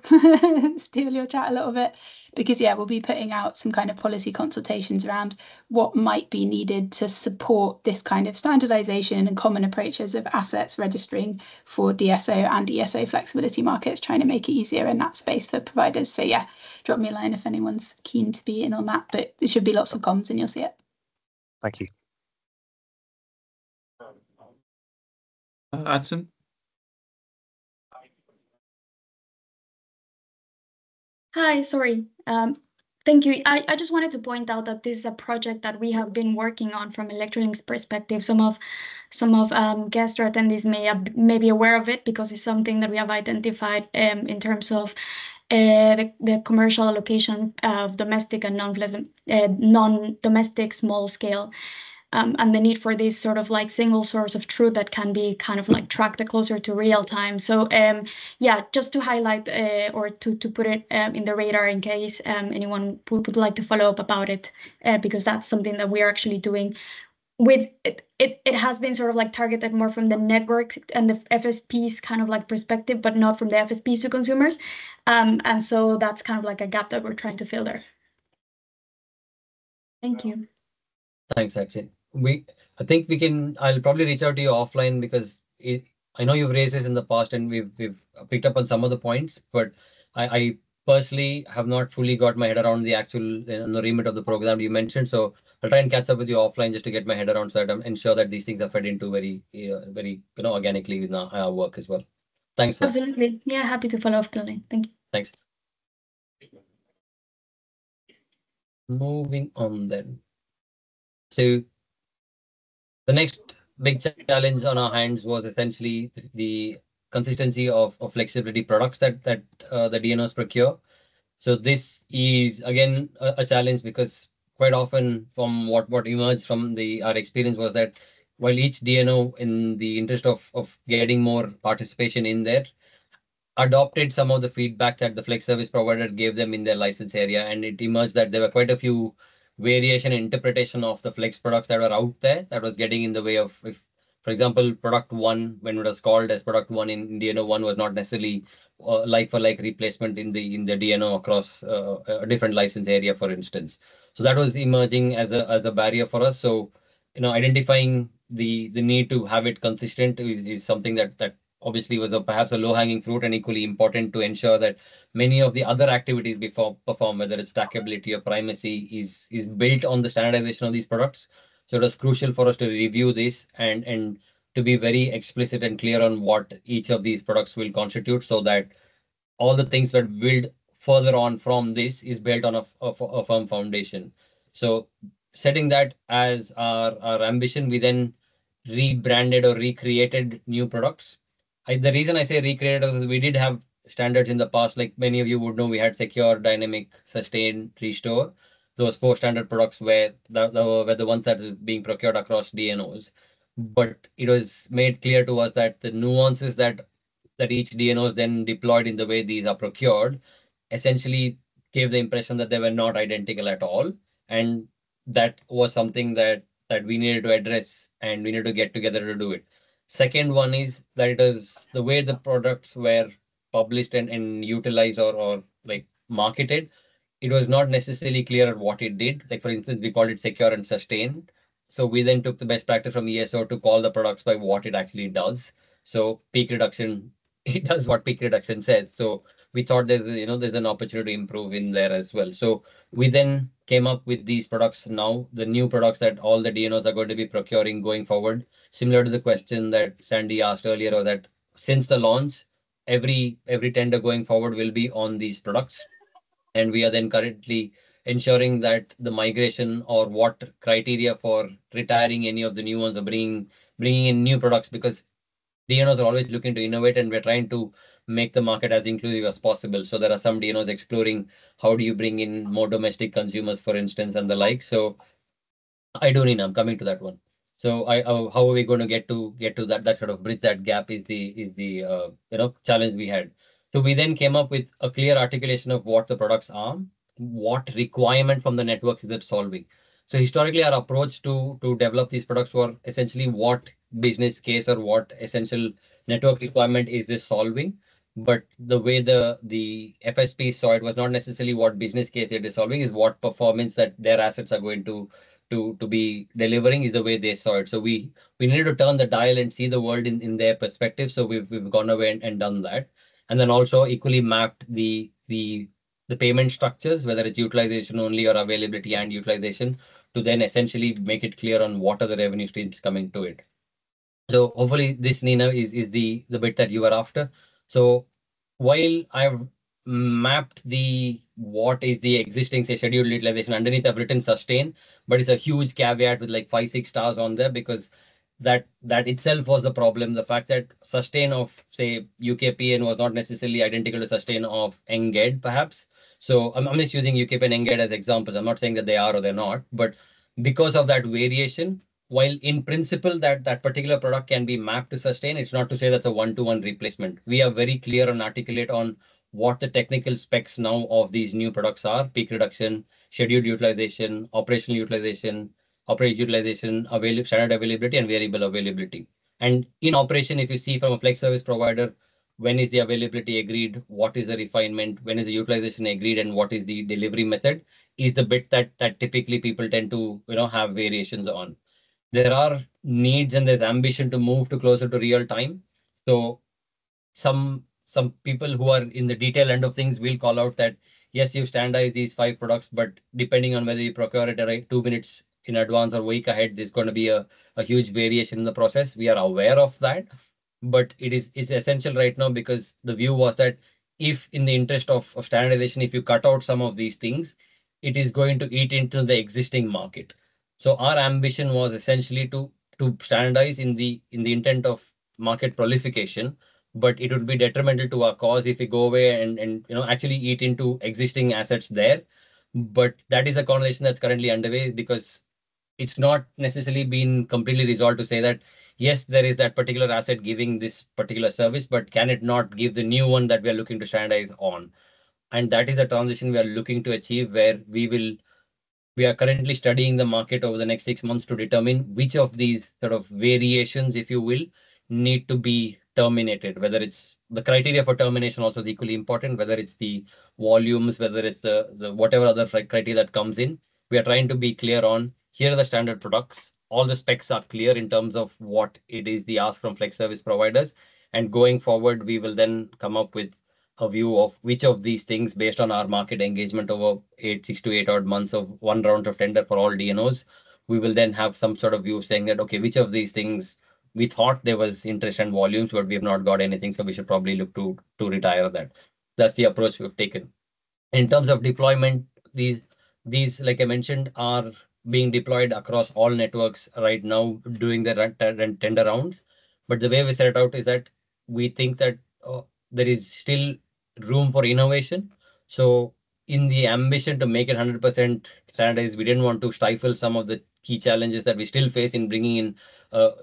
F: steal your chat a little bit, because yeah, we'll be putting out some kind of policy consultations around what might be needed to support this kind of standardization and common approaches of assets registering for DSO and ESO flexibility markets, trying to make it easier in that space for providers. So yeah, drop me a line if anyone's keen to be in on that, but there should be lots of comms and you'll see it.
E: Thank you.
A: Adson?
G: Hi, sorry. Thank you. I just wanted to point out that this is a project that we have been working on from Electrolinks perspective. Some of guest or attendees may be aware of it because it's something that we have identified in terms of the commercial allocation of domestic and non-domestic small scale. And the need for this sort of like single source of truth that can be kind of like tracked closer to real time. So yeah, just to highlight or to put it in the radar in case anyone would like to follow up about it, because that's something that we are actually doing. With it has been sort of like targeted more from the network and the FSPs kind of like perspective, but not from the FSPs to consumers. And so that's kind of like a gap that we're trying to fill there. Thank you.
B: Thanks, Axel. I think I'll probably reach out to you offline because I know you've raised it in the past and we've picked up on some of the points, but I personally have not fully got my head around the actual the remit of the program you mentioned. So I'll try and catch up with you offline just to get my head around so that I ensure that these things are fed into very organically with our work as well. Thanks for
G: Absolutely.
B: that.
G: Yeah, happy to follow up, Glenn. Thank you.
B: Thanks. Moving on then. So the next big challenge on our hands was essentially the consistency of flexibility products that the DNOs procure. So this is again a challenge because quite often from what emerged from our experience was that while each DNO, in the interest of getting more participation in there, adopted some of the feedback that the flex service provider gave them in their license area, and it emerged that there were quite a few variation and interpretation of the flex products that were out there that was getting in the way of, if, for example, product one, when it was called as product one in DNO one, was not necessarily like for like replacement in the DNO across a different license area, for instance. So that was emerging as a barrier for us. So identifying the need to have it consistent is something that obviously was perhaps a low-hanging fruit and equally important to ensure that many of the other activities we perform, whether it's stackability or primacy, is built on the standardization of these products. So it was crucial for us to review this and to be very explicit and clear on what each of these products will constitute, so that all the things that build further on from this is built on a firm foundation. So setting that as our ambition, we then rebranded or recreated new products. The reason I say recreated is we did have standards in the past, like many of you would know, we had secure, dynamic, sustain, restore. Those 4 standard products were the ones that is being procured across DNOs. But it was made clear to us that the nuances that each DNO is then deployed in the way these are procured essentially gave the impression that they were not identical at all. And that was something that we needed to address, and we needed to get together to do it. Second one is that it is the way the products were published and utilized or like marketed. It was not necessarily clear what it did. Like, for instance, we called it secure and sustain. So we then took the best practice from ESO to call the products by what it actually does. So peak reduction, it does what peak reduction says. So we thought there's an opportunity to improve in there as well. So we then came up with these products now, the new products that all the DNOs are going to be procuring going forward. Similar to the question that Sandy asked earlier, or that since the launch, every tender going forward will be on these products. And we are then currently ensuring that the migration or what criteria for retiring any of the new ones or bringing in new products, because DNOs are always looking to innovate, and we're trying to make the market as inclusive as possible. So there are some DNOs exploring how do you bring in more domestic consumers, for instance, and the like. So I'm coming to that one. So how are we going to get to that sort of bridge that gap is the challenge we had. So we then came up with a clear articulation of what the products are, what requirement from the networks is it solving. So historically, our approach to develop these products were essentially what business case or what essential network requirement is this solving. But the way the FSP saw it was not necessarily what business case it is solving, is what performance that their assets are going to be delivering is the way they saw it. So we needed to turn the dial and see the world in their perspective. So we've gone away and done that. And then also equally mapped the payment structures, whether it's utilization only or availability and utilization, to then essentially make it clear on what are the revenue streams coming to it. So hopefully this, Nina, is the bit that you were after. So while I've mapped what is the existing, say, scheduled utilization, underneath I've written sustain, but it's a huge caveat with like 5-6 stars on there, because that itself was the problem. The fact that sustain of, say, UKPN was not necessarily identical to sustain of NGED, perhaps. So I'm just using UKPN and NGED as examples. I'm not saying that they are or they're not, but because of that variation, while in principle that particular product can be mapped to sustain, it's not to say that's a one-to-one replacement. We are very clear and articulate on what the technical specs now of these new products are: peak reduction, scheduled utilization, operational utilization, standard availability, and variable availability. And in operation, if you see from a flex service provider, when is the availability agreed, what is the refinement, when is the utilization agreed, and what is the delivery method, is the bit that typically people tend to have variations on. There are needs and there's ambition to move to closer to real time. So some people who are in the detail end of things will call out that, yes, you've standardized these 5 products, but depending on whether you procure it right 2 minutes in advance or week ahead, there's going to be a huge variation in the process. We are aware of that, but it's essential right now, because the view was that if in the interest of standardization, if you cut out some of these things, it is going to eat into the existing market. So our ambition was essentially to standardize in the intent of market proliferation, but it would be detrimental to our cause if we go away and actually eat into existing assets there. But that is a conversation that's currently underway, because it's not necessarily been completely resolved to say that, yes, there is that particular asset giving this particular service, but can it not give the new one that we are looking to standardize on? And that is the transition we are looking to achieve, where we are currently studying the market over the next 6 months to determine which of these sort of variations, if you will, need to be terminated, whether it's the criteria for termination also is equally important, whether it's the volumes, whether it's the whatever other criteria that comes in. We are trying to be clear on, here are the standard products. All the specs are clear in terms of what it is the ask from flex service providers. And going forward, we will then come up with a view of which of these things, based on our market engagement over 6 to 8 odd months of one round of tender for all DNOs, we will then have some sort of view saying that, okay, which of these things we thought there was interest and volumes, but we have not got anything, so we should probably look to retire that. That's the approach we've taken. In terms of deployment, these, like I mentioned, are being deployed across all networks right now, doing the tender rounds. But the way we set it out is that we think that there is still room for innovation. So in the ambition to make it 100% standardized, we didn't want to stifle some of the key challenges that we still face in bringing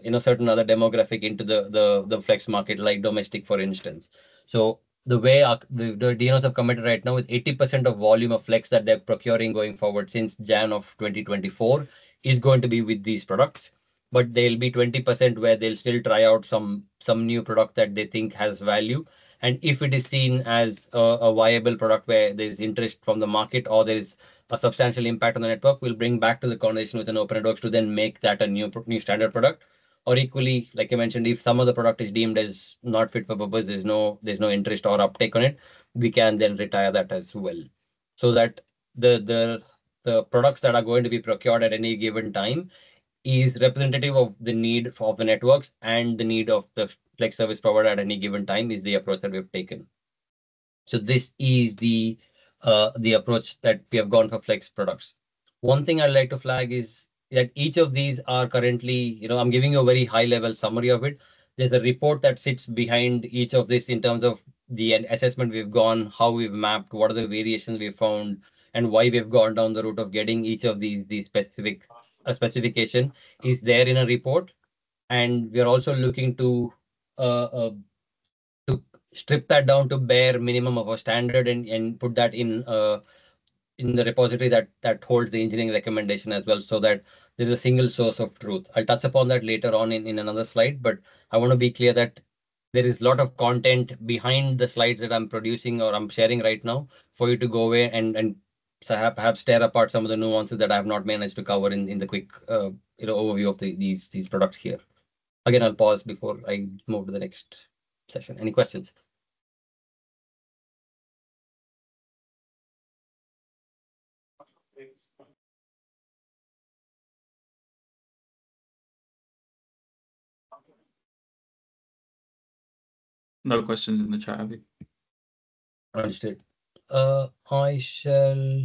B: in certain other demographic into the flex market, like domestic, for instance. So the way the DNOs have committed right now, with 80% of volume of flex that they're procuring going forward since Jan of 2024 is going to be with these products. But there'll be 20% where they'll still try out some new product that they think has value. And if it is seen as a viable product where there's interest from the market or there is a substantial impact on the network, we'll bring back to the conversation within Open Networks to then make that a new standard product. Or equally, like I mentioned, if some of the product is deemed as not fit for purpose, there's no interest or uptake on it, we can then retire that as well. So that the products that are going to be procured at any given time is representative of the need of the networks and the need of the flex service provider at any given time, is the approach that we've taken. So this is the the approach that we have gone for flex products. One thing I'd like to flag is that each of these are currently, I'm giving you a very high level summary of it. There's a report that sits behind each of this in terms of the assessment we've gone, how we've mapped, what are the variations we've found, and why we've gone down the route of getting each of these specific specification is there in a report. And we're also looking to strip that down to bare minimum of a standard and put that in the repository that holds the engineering recommendation as well, so that there's a single source of truth. I'll touch upon that later on in another slide, but I want to be clear that there is a lot of content behind the slides that I'm producing or I'm sharing right now for you to go away and perhaps tear apart some of the nuances that I have not managed to cover in the quick overview of these products here. Again, I'll pause before I move to the next session. Any questions?
A: No questions in the chat, Abhi.
B: Understood. I shall.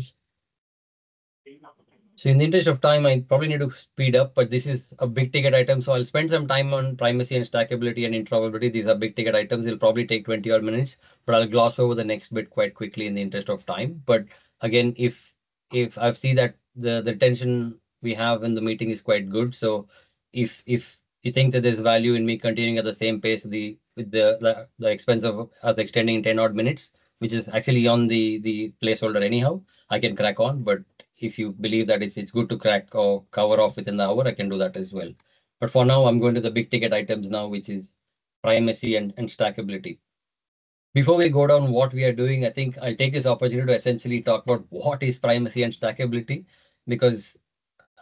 B: So in the interest of time, I probably need to speed up, but this is a big ticket item. So I'll spend some time on primacy and stackability and interoperability. These are big ticket items. It'll probably take 20 odd minutes, but I'll gloss over the next bit quite quickly in the interest of time. But again, if I see that the tension we have in the meeting is quite good. So if you think that there's value in me continuing at the same pace with the expense of extending 10 odd minutes, which is actually on the placeholder anyhow, I can crack on. But if you believe that it's good to crack or cover off within the hour, I can do that as well. But for now, I'm going to the big ticket items now, which is primacy and stackability. Before we go down what we are doing, I think I'll take this opportunity to essentially talk about what is primacy and stackability, because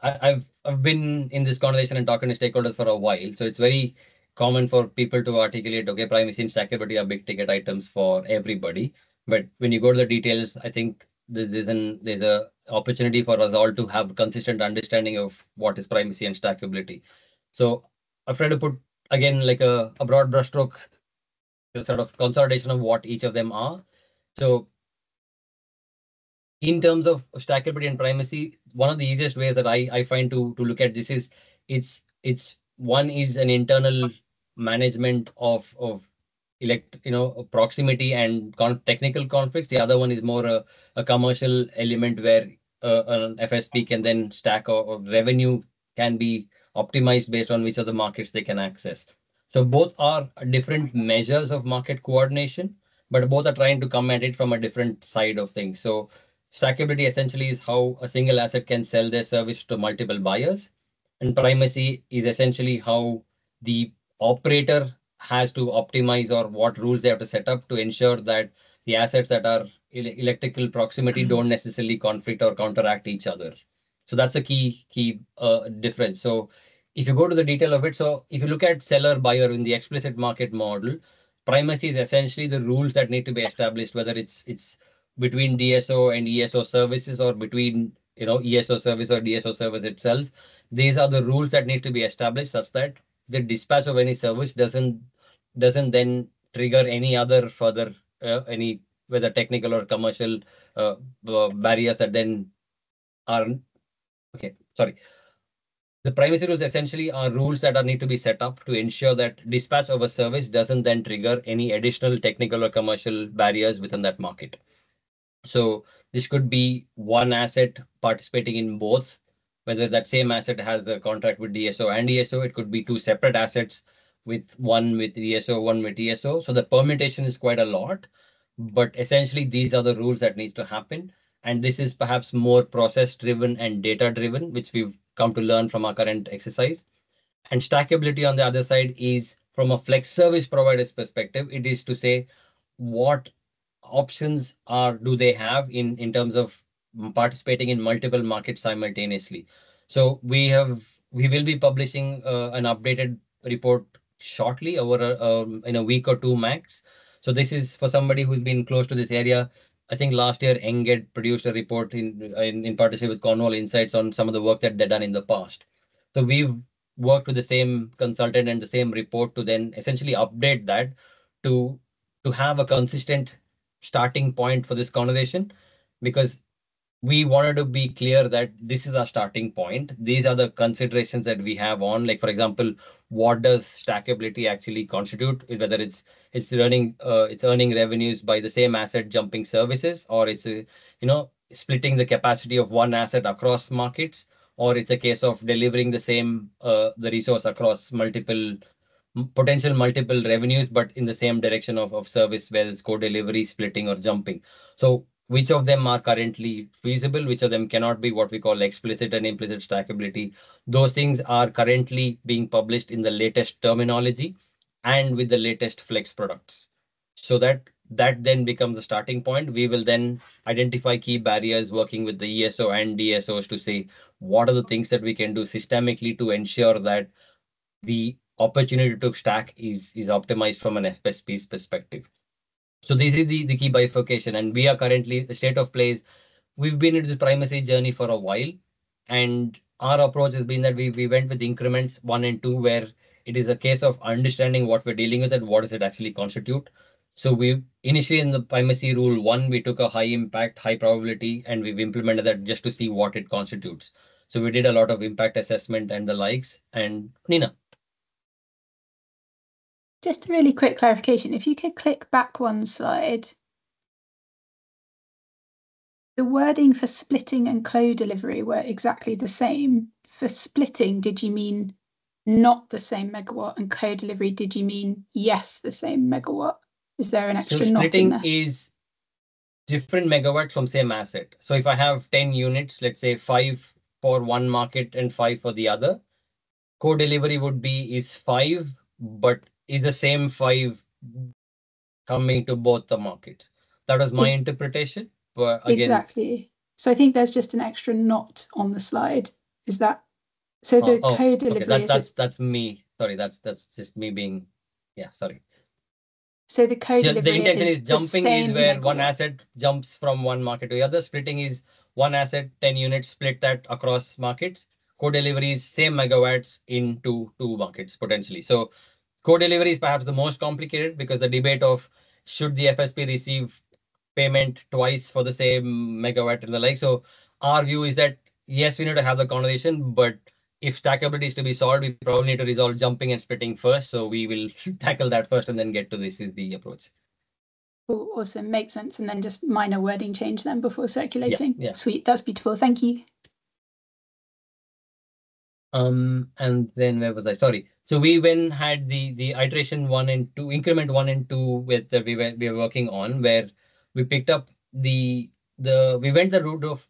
B: I've been in this conversation and talking to stakeholders for a while. So it's very common for people to articulate, okay, primacy and stackability are big ticket items for everybody. But when you go to the details, I think there's a opportunity for us all to have consistent understanding of what is primacy and stackability. So I've tried to put, again, like a broad brushstroke, a sort of consolidation of what each of them are. So in terms of stackability and primacy, one of the easiest ways that I find to look at this is it's one is an internal management of proximity and technical conflicts. The other one is more a commercial element where an FSP can then stack or revenue can be optimized based on which of the markets they can access. So both are different measures of market coordination, but both are trying to come at it from a different side of things. So stackability essentially is how a single asset can sell their service to multiple buyers. And primacy is essentially how the operator has to optimize or what rules they have to set up to ensure that the assets that are electrical proximity don't necessarily conflict or counteract each other. So that's the key difference. So if you go to the detail of it, so if you look at seller buyer in the explicit market model, primacy is essentially the rules that need to be established, whether it's between DSO and ESO services or between ESO service or DSO service itself. These are the rules that need to be established such that the dispatch of any service doesn't then trigger any other further whether technical or commercial barriers that then are okay. Sorry. The privacy rules essentially are rules that need to be set up to ensure that dispatch of a service doesn't then trigger any additional technical or commercial barriers within that market. So this could be one asset participating in both, whether that same asset has the contract with DSO and ESO. It could be two separate assets, with one with DSO, one with ESO. So the permutation is quite a lot, but essentially these are the rules that need to happen. And this is perhaps more process driven and data driven, which we've come to learn from our current exercise. And stackability on the other side is from a flex service provider's perspective, it is to say what options do they have in terms of participating in multiple markets simultaneously. So we will be publishing an updated report shortly, over in a week or two max. So this is for somebody who's been close to this area. I think last year Enged produced a report in partnership with Cornwall Insights on some of the work that they've done in the past. So we've worked with the same consultant and the same report to then essentially update that to have a consistent starting point for this conversation. because we wanted to be clear that this is our starting point. These are the considerations that we have on, like, for example, what does stackability actually constitute? Whether it's earning revenues by the same asset jumping services, or it's splitting the capacity of one asset across markets, or it's a case of delivering the same the resource across potential multiple revenues, but in the same direction of service, whether it's co-delivery, splitting, or jumping. So which of them are currently feasible, which of them cannot be what we call explicit and implicit stackability. Those things are currently being published in the latest terminology and with the latest Flex products. So that then becomes the starting point. We will then identify key barriers, working with the ESO and DSOs to say what are the things that we can do systemically to ensure that the opportunity to stack is optimized from an FSP's perspective. So this is the key bifurcation, and we are currently, the state of play is we've been into the primacy journey for a while, and our approach has been that we went with increments 1 and 2, where it is a case of understanding what we're dealing with and what does it actually constitute. So we initially, in the primacy rule 1, we took a high impact, high probability, and we've implemented that just to see what it constitutes. So we did a lot of impact assessment and the likes. And Nina.
F: Just a really quick clarification. If you could click back one slide. The wording for splitting and co-delivery were exactly the same. For splitting, did you mean not the same megawatt? And co-delivery, did you mean yes, the same megawatt? Is there an extra not in there?
B: Splitting is different megawatts from same asset. So if I have 10 units, let's say 5 for one market and 5 for the other, co-delivery would be is 5, but is the same 5 coming to both the markets. That was my interpretation. But again,
F: exactly. So I think there's just an extra not on the slide. Is that so? The co-delivery
B: that's me. Sorry, that's just me being. Yeah, sorry.
F: So the co-delivery.
B: The intention is jumping is where one asset jumps from one market to the other. Splitting is one asset, 10 units, split that across markets. Co-delivery is same megawatts into 2 markets potentially. So co-delivery is perhaps the most complicated, because the debate of should the FSP receive payment twice for the same megawatt and the like. So our view is that yes, we need to have the conversation, but if stackability is to be solved, we probably need to resolve jumping and splitting first. So we will tackle that first and then get to this is the approach.
F: Awesome, makes sense. And then just minor wording change then before circulating.
B: Yeah.
F: Sweet, that's beautiful. Thank you.
B: And then where was I? Sorry. So we had the iteration 1 and 2, increment 1 and 2 with we were working on, where we picked up we went the route of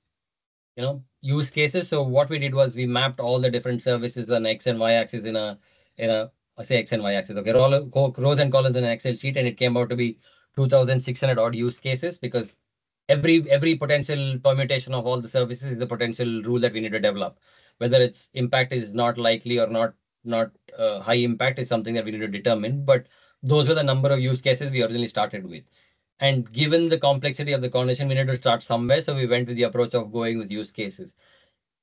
B: use cases. So what we did was we mapped all the different services on X and Y axis in a I say X and Y axis, okay, rows and columns in an Excel sheet, and it came out to be 2,600 odd use cases, because every potential permutation of all the services is the potential rule that we need to develop. Whether its impact is not likely or not high impact is something that we need to determine. But those were the number of use cases we originally started with. And given the complexity of the conversation, we need to start somewhere. So we went with the approach of going with use cases.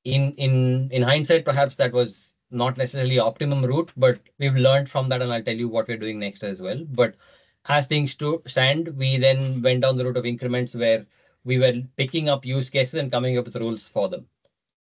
B: In hindsight, perhaps that was not necessarily optimum route, but we've learned from that, and I'll tell you what we're doing next as well. But as things stand, we then went down the route of increments, where we were picking up use cases and coming up with rules for them.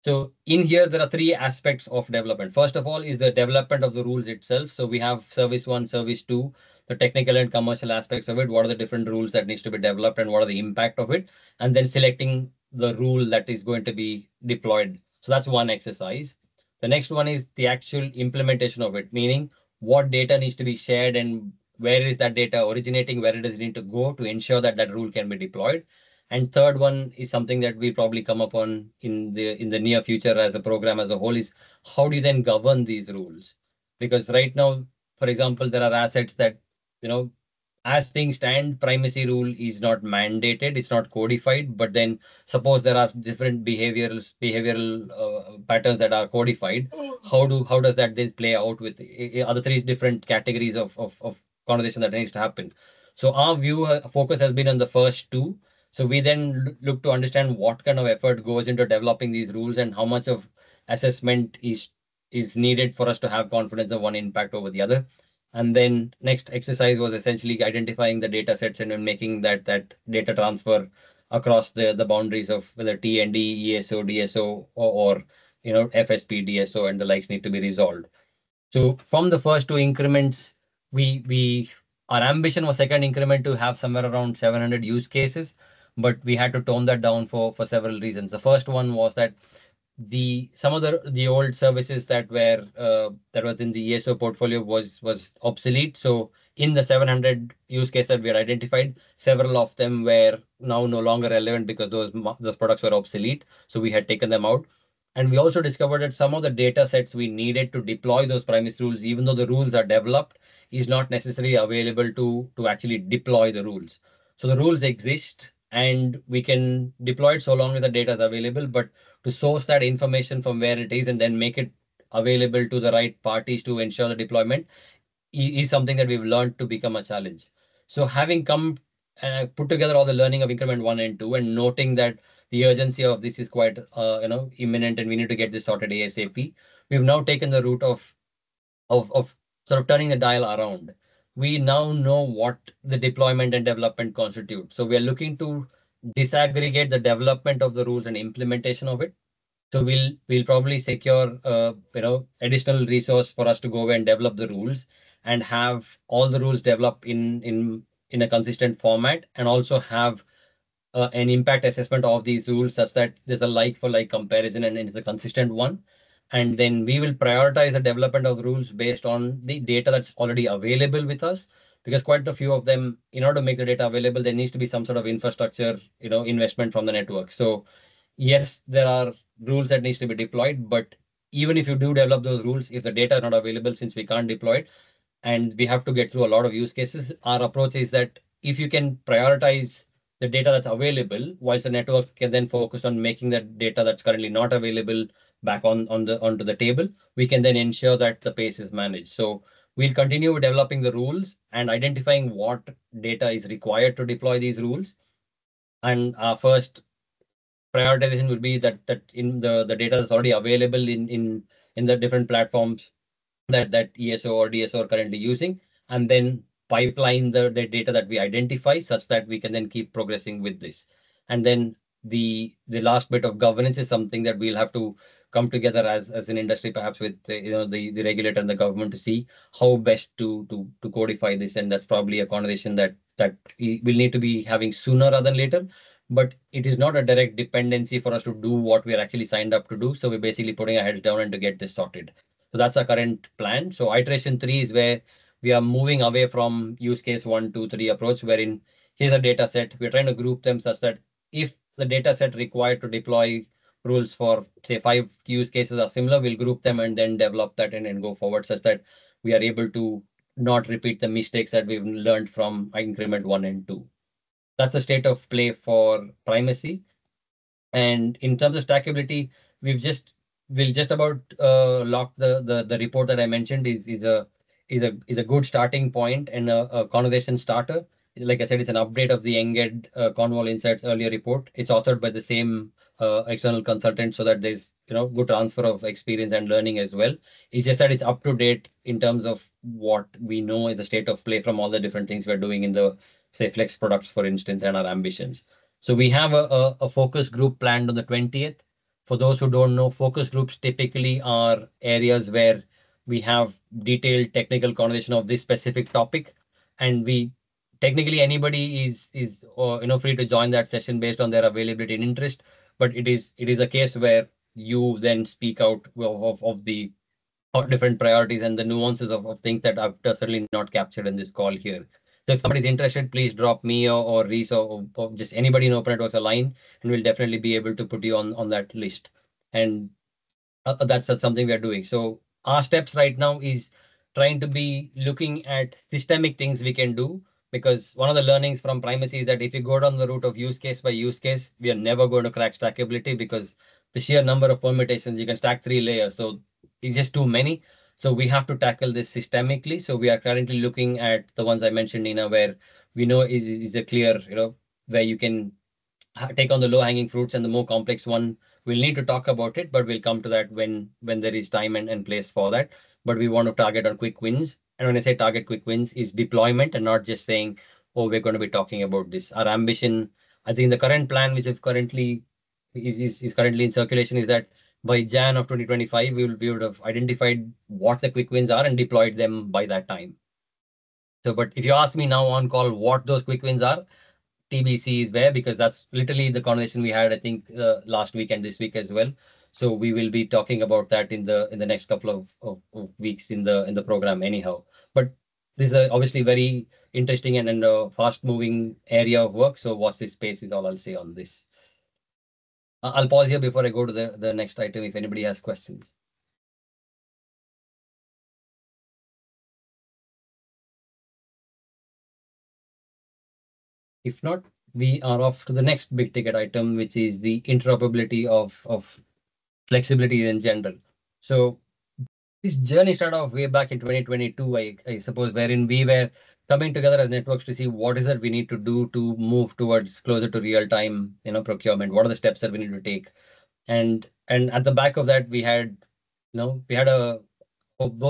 B: So in here, there are 3 aspects of development. First of all is the development of the rules itself. So we have service 1, service 2, the technical and commercial aspects of it. What are the different rules that needs to be developed and what are the impact of it? And then selecting the rule that is going to be deployed. So that's one exercise. The next one is the actual implementation of it, meaning what data needs to be shared and where is that data originating, where does it need to go to ensure that that rule can be deployed. And third one is something that we probably come upon in the near future as a program as a whole, is how do you then govern these rules? Because right now, for example, there are assets that, as things stand, primacy rule is not mandated, it's not codified. But then suppose there are different behavioral patterns that are codified. How does that then play out with other 3 different categories of conversation that needs to happen? So our focus has been on the first 2. So we then look to understand what kind of effort goes into developing these rules and how much of assessment is needed for us to have confidence of one impact over the other. And then next exercise was essentially identifying the data sets and then making that data transfer across the boundaries of whether TND, ESO, DSO, or FSP, DSO, and the likes need to be resolved. So from the first 2 increments, our ambition was second increment to have somewhere around 700 use cases, but we had to tone that down for several reasons. The first one was that some of the old services that was in the ESO portfolio was obsolete. So in the 700 use cases that we had identified, several of them were now no longer relevant because those products were obsolete. So we had taken them out. And we also discovered that some of the data sets we needed to deploy those Primacy rules, even though the rules are developed, is not necessarily available to actually deploy the rules. So the rules exist and we can deploy it so long as the data is available, but to source that information from where it is and then make it available to the right parties to ensure the deployment is something that we've learned to become a challenge. So having come and put together all the learning of increment 1 and 2 and noting that the urgency of this is quite imminent and we need to get this sorted ASAP, we've now taken the route of sort of turning the dial around. We now know what the deployment and development constitute. So we are looking to disaggregate the development of the rules and implementation of it. So we'll probably secure additional resource for us to go away and develop the rules and have all the rules developed in a consistent format, and also have an impact assessment of these rules such that there's a like-for-like comparison and it's a consistent one. And then we will prioritize the development of the rules based on the data that's already available with us, because quite a few of them, in order to make the data available, there needs to be some sort of infrastructure, investment from the network. So yes, there are rules that needs to be deployed, but even if you do develop those rules, if the data are not available, since we can't deploy it, and we have to get through a lot of use cases, our approach is that if you can prioritize the data that's available, whilst the network can then focus on making that data that's currently not available back onto the table, we can then ensure that the pace is managed. So we'll continue developing the rules and identifying what data is required to deploy these rules. And our first prioritization will be that in the data that's already available in the different platforms that ESO or DSO are currently using, and then pipeline the data that we identify such that we can then keep progressing with this. And then the last bit of governance is something that we'll have to come together as an industry, perhaps with the regulator and the government, to see how best to codify this. And that's probably a conversation that we'll need to be having sooner rather than later. But it is not a direct dependency for us to do what we are actually signed up to do. So we're basically putting our heads down and to get this sorted. So that's our current plan. So iteration 3 is where we are moving away from use case 1, 2, 3 approach, wherein here's a data set. We're trying to group them such that if the data set required to deploy rules for, say, 5 use cases are similar, we'll group them and then develop that and go forward such that we are able to not repeat the mistakes that we've learned from increment 1 and 2. That's the state of play for Primacy. And in terms of stackability, we'll just about lock the report that I mentioned is a good starting point and a conversation starter. Like I said, it's an update of the Enged Cornwall Insights earlier report. It's authored by the same external consultant, so that there's good transfer of experience and learning as well. It's just that it's up to date in terms of what we know is the state of play from all the different things we're doing in the, say, Flex products, for instance, and our ambitions. So we have a focus group planned on the 20th. For those who don't know, focus groups typically are areas where we have detailed technical conversation of this specific topic, and technically anybody is free to join that session based on their availability and interest. But it is a case where you then speak out of the different priorities and the nuances of things that I've certainly not captured in this call here. So if somebody's interested, please drop me or Reese or just anybody in Open Networks a line, and we'll definitely be able to put you on that list. And that's something we are doing. So our steps right now is trying to be looking at systemic things we can do, because one of the learnings from Primacy is that if you go down the route of use case by use case, we are never going to crack stackability, because the sheer number of permutations, you can stack 3 layers. So it's just too many. So we have to tackle this systemically. So we are currently looking at the ones I mentioned, Nina, where we know is a clear, where you can take on the low hanging fruits, and the more complex one, we'll need to talk about it, but we'll come to that when there is time and place for that. But we want to target on quick wins. And when I say target quick wins, is deployment and not just saying, oh, we're going to be talking about this. Our ambition, I think the current plan, which is currently in circulation, is that by Jan of 2025, we would have identified what the quick wins are and deployed them by that time. So, but if you ask me now on call what those quick wins are, TBC is where, because that's literally the conversation we had, I think, last week and this week as well. So we will be talking about that in the next couple of weeks in the program anyhow. But this is obviously very interesting and a fast moving area of work. So watch this space is all I'll say on this. I'll pause here before I go to the next item if anybody has questions. If not, we are off to the next big ticket item, which is the interoperability of flexibility in general. So this journey started off way back in 2022, I suppose, wherein we were coming together as networks to see what is it we need to do to move towards closer to real time, procurement. What are the steps that we need to take? And at the back of that, we had, those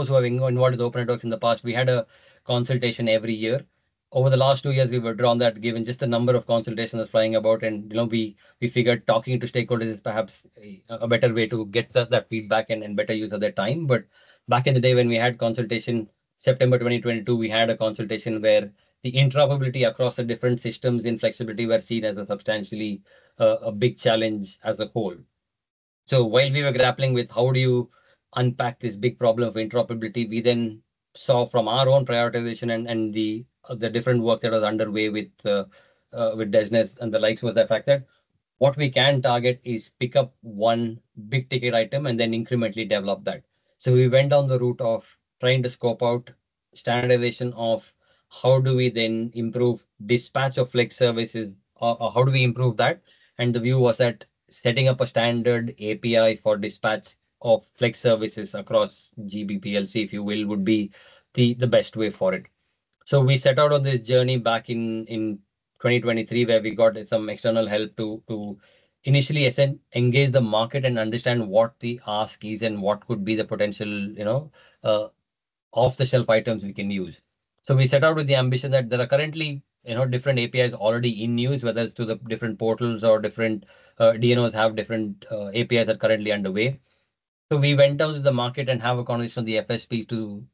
B: who have involved with open networks in the past, we had a consultation every year. Over the last 2 years, we've withdrawn that given just the number of consultations that's flying about. And, we figured talking to stakeholders is perhaps a better way to get that feedback and better use of their time. But back in the day when we had consultation, September 2022, we had a consultation where the interoperability across the different systems in flexibility were seen as a substantially a big challenge as a whole. So while we were grappling with how do you unpack this big problem of interoperability, we then saw from our own prioritization and the different work that was underway with Desnes and the likes was the fact that what we can target is pick up one big ticket item and then incrementally develop that. So we went down the route of trying to scope out standardization of how do we then improve dispatch of flex services, or how do we improve that? And the view was that setting up a standard API for dispatch of flex services across GBPLC, if you will, would be the best way for it. So we set out on this journey back in 2023, where we got some external help to initially engage the market and understand what the ask is and what could be the potential, off-the-shelf items we can use. So we set out with the ambition that there are currently, different APIs already in use, whether it's to the different portals or different DNOs have different APIs that are currently underway. So we went down to the market and have a conversation with the FSPs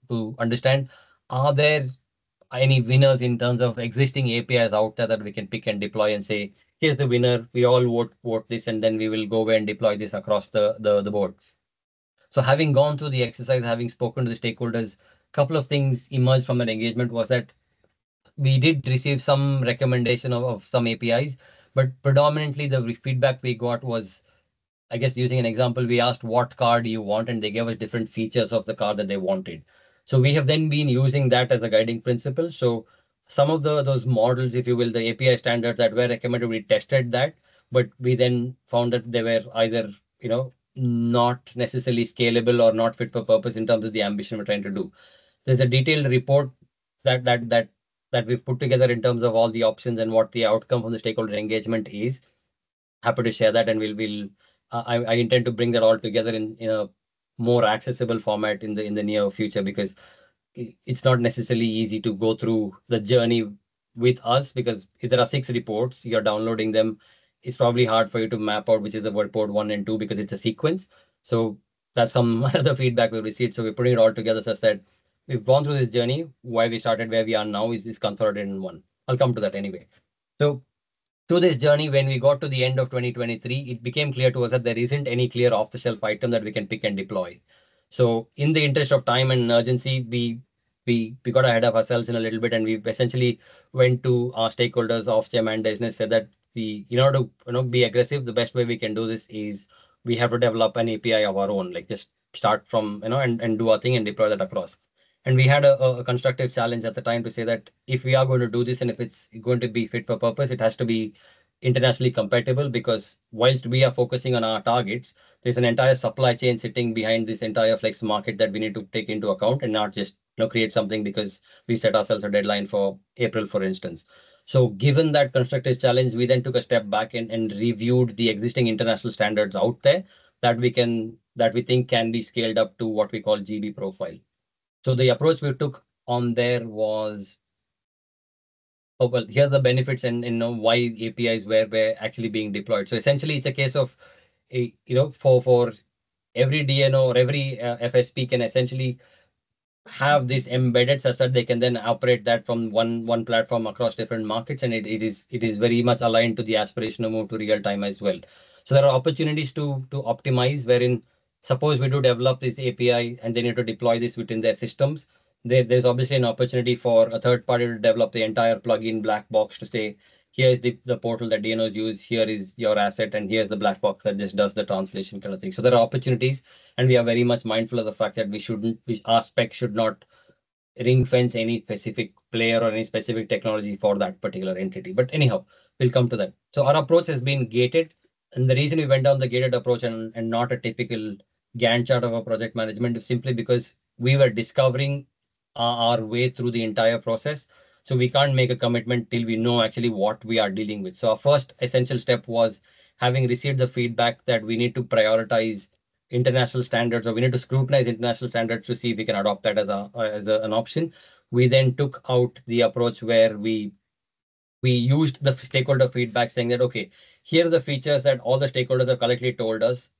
B: to understand, are there any winners in terms of existing APIs out there that we can pick and deploy and say, here's the winner, we all vote this, and then we will go away and deploy this across the board. So having gone through the exercise, having spoken to the stakeholders, a couple of things emerged from that engagement was that we did receive some recommendation of some APIs, but predominantly the feedback we got was, I guess, using an example, we asked what car do you want, and they gave us different features of the car that they wanted. So we have then been using that as a guiding principle. So some of those models, if you will, the API standards that were recommended, we tested that, but we then found that they were either, not necessarily scalable or not fit for purpose in terms of the ambition we're trying to do. There's a detailed report that we've put together in terms of all the options and what the outcome from the stakeholder engagement is. Happy to share that, and I intend to bring that all together in a more accessible format in the near future, because it's not necessarily easy to go through the journey with us, because if there are 6 reports, you're downloading them, it's probably hard for you to map out which is the report 1 and 2 because it's a sequence. So that's some other feedback we received. So we're putting it all together such that we've gone through this journey. Why we started where we are now is consolidated in one. I'll come to that anyway. So through this journey, when we got to the end of 2023, it became clear to us that there isn't any clear off-the-shelf item that we can pick and deploy. So in the interest of time and urgency, we got ahead of ourselves in a little bit, and we essentially went to our stakeholders, Ofgem and Desnes, said that in order to be aggressive, the best way we can do this is we have to develop an API of our own, like just start from and do our thing and deploy that across. And we had a constructive challenge at the time to say that if we are going to do this and if it's going to be fit for purpose, it has to be internationally compatible, because whilst we are focusing on our targets, there's an entire supply chain sitting behind this entire flex market that we need to take into account and not just create something because we set ourselves a deadline for April, for instance. So given that constructive challenge, we then took a step back and reviewed the existing international standards out there that we think can be scaled up to what we call GB profile. So the approach we took on there was oh, well, here are the benefits and why APIs were actually being deployed. So essentially, it's a case of for every DNO or every FSP can essentially have this embedded such that they can then operate that from one platform across different markets, and it is very much aligned to the aspiration to move to real time as well. So there are opportunities to optimize, wherein suppose we do develop this API and they need to deploy this within their systems. There's obviously an opportunity for a third party to develop the entire plugin black box to say, here is the portal that DNOs use, here is your asset, and here's the black box that just does the translation kind of thing. So there are opportunities, and we are very much mindful of the fact that our spec should not ring fence any specific player or any specific technology for that particular entity. But anyhow, we'll come to that. So our approach has been gated. And the reason we went down the gated approach and not a typical Gantt chart of a project management is simply because we were discovering our way through the entire process. So we can't make a commitment till we know actually what we are dealing with. So our first essential step was, having received the feedback that we need to prioritize international standards, or we need to scrutinize international standards to see if we can adopt that as an option. We then took out the approach where we used the stakeholder feedback saying that, okay, here are the features that all the stakeholders have collectively told us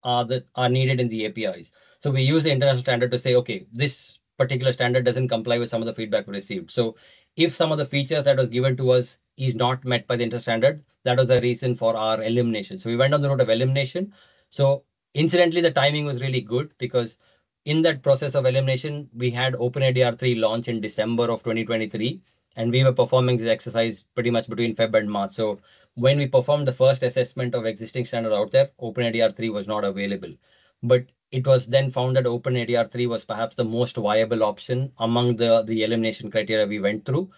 B: are needed in the APIs. So we use the international standard to say, okay, this particular standard doesn't comply with some of the feedback we received. So if some of the features that was given to us is not met by the international standard, that was the reason for our elimination. So we went on the route of elimination. So incidentally, the timing was really good, because in that process of elimination, we had OpenADR 3 launch in December of 2023, and we were performing this exercise pretty much between Feb and March. So when we performed the first assessment of existing standard out there, OpenADR 3 was not available. But it was then found that OpenADR 3 was perhaps the most viable option among the elimination criteria we went through.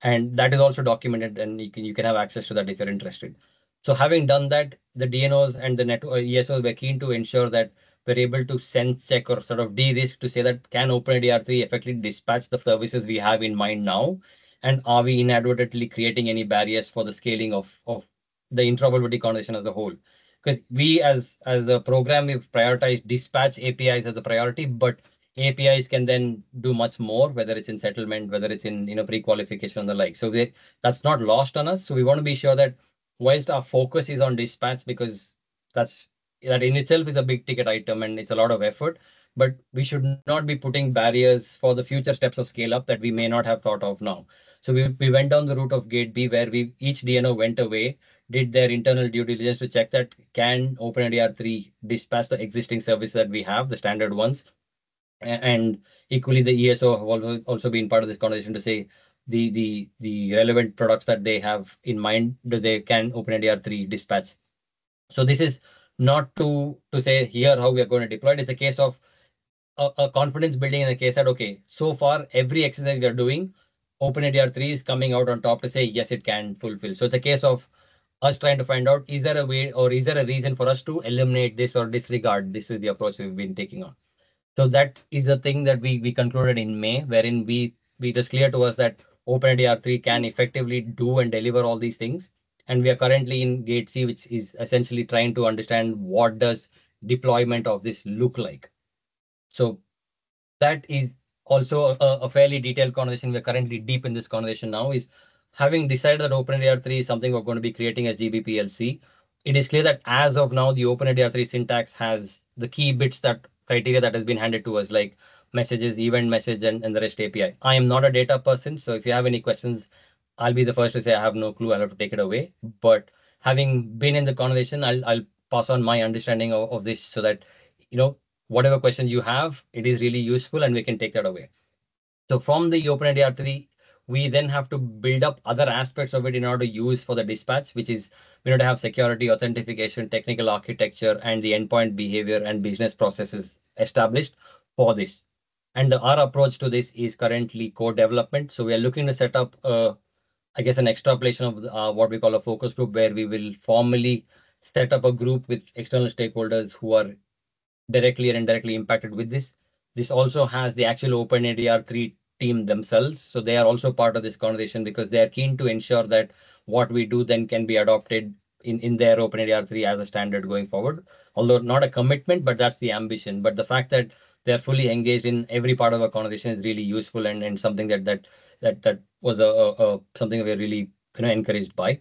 B: And that is also documented, and you can have access to that if you're interested. So having done that, the DNOs and the ESOs were keen to ensure that we're able to sense check or sort of de-risk to say that, can OpenADR 3 effectively dispatch the services we have in mind now? And are we inadvertently creating any barriers for the scaling of the interoperability conversation as a whole? Because we as a program, we've prioritized dispatch APIs as a priority, but APIs can then do much more, whether it's in settlement, whether it's in pre-qualification and the like. So that's not lost on us. So we want to be sure that whilst our focus is on dispatch, because that in itself is a big ticket item and it's a lot of effort, but we should not be putting barriers for the future steps of scale up that we may not have thought of now. So we went down the route of Gate B, where each DNO went away, did their internal due diligence to check that, can OpenADR 3 dispatch the existing services that we have, the standard ones. And equally, the ESO have also been part of this conversation to say the relevant products that they have in mind, that they can OpenADR 3 dispatch. So this is not to say here how we are going to deploy it. It's a case of a confidence building in the case that, okay, so far every exercise we are doing, OpenADR 3 is coming out on top to say, yes, it can fulfill. So it's a case of us trying to find out, is there a way or is there a reason for us to eliminate this or disregard? This is the approach we've been taking on. So that is the thing that we concluded in May, wherein it was clear to us that OpenADR 3 can effectively do and deliver all these things. And we are currently in Gate C, which is essentially trying to understand what does deployment of this look like. So that is also a fairly detailed conversation. We're currently deep in this conversation now, is having decided that OpenADR 3 is something we're going to be creating as GBPLC. It is clear that as of now, the OpenADR 3 syntax has the key bits criteria that has been handed to us, like messages, event message, and the REST API. I am not a data person, so if you have any questions, I'll be the first to say I have no clue. I'll have to take it away. But having been in the conversation, I'll pass on my understanding of this so that, whatever questions you have, it is really useful and we can take that away. So from the OpenADR 3, we then have to build up other aspects of it in order to use for the dispatch, which is we need to have security, authentication, technical architecture, and the endpoint behavior and business processes established for this. And our approach to this is currently code development. So we are looking to set up, I guess, an extrapolation of what we call a focus group, where we will formally set up a group with external stakeholders who are directly and indirectly impacted with this. This also has the actual OpenADR 3 team themselves. So they are also part of this conversation, because they are keen to ensure that what we do then can be adopted in their OpenADR 3 as a standard going forward. Although not a commitment, but that's the ambition. But the fact that they're fully engaged in every part of our conversation is really useful and something that that was something we're really encouraged by.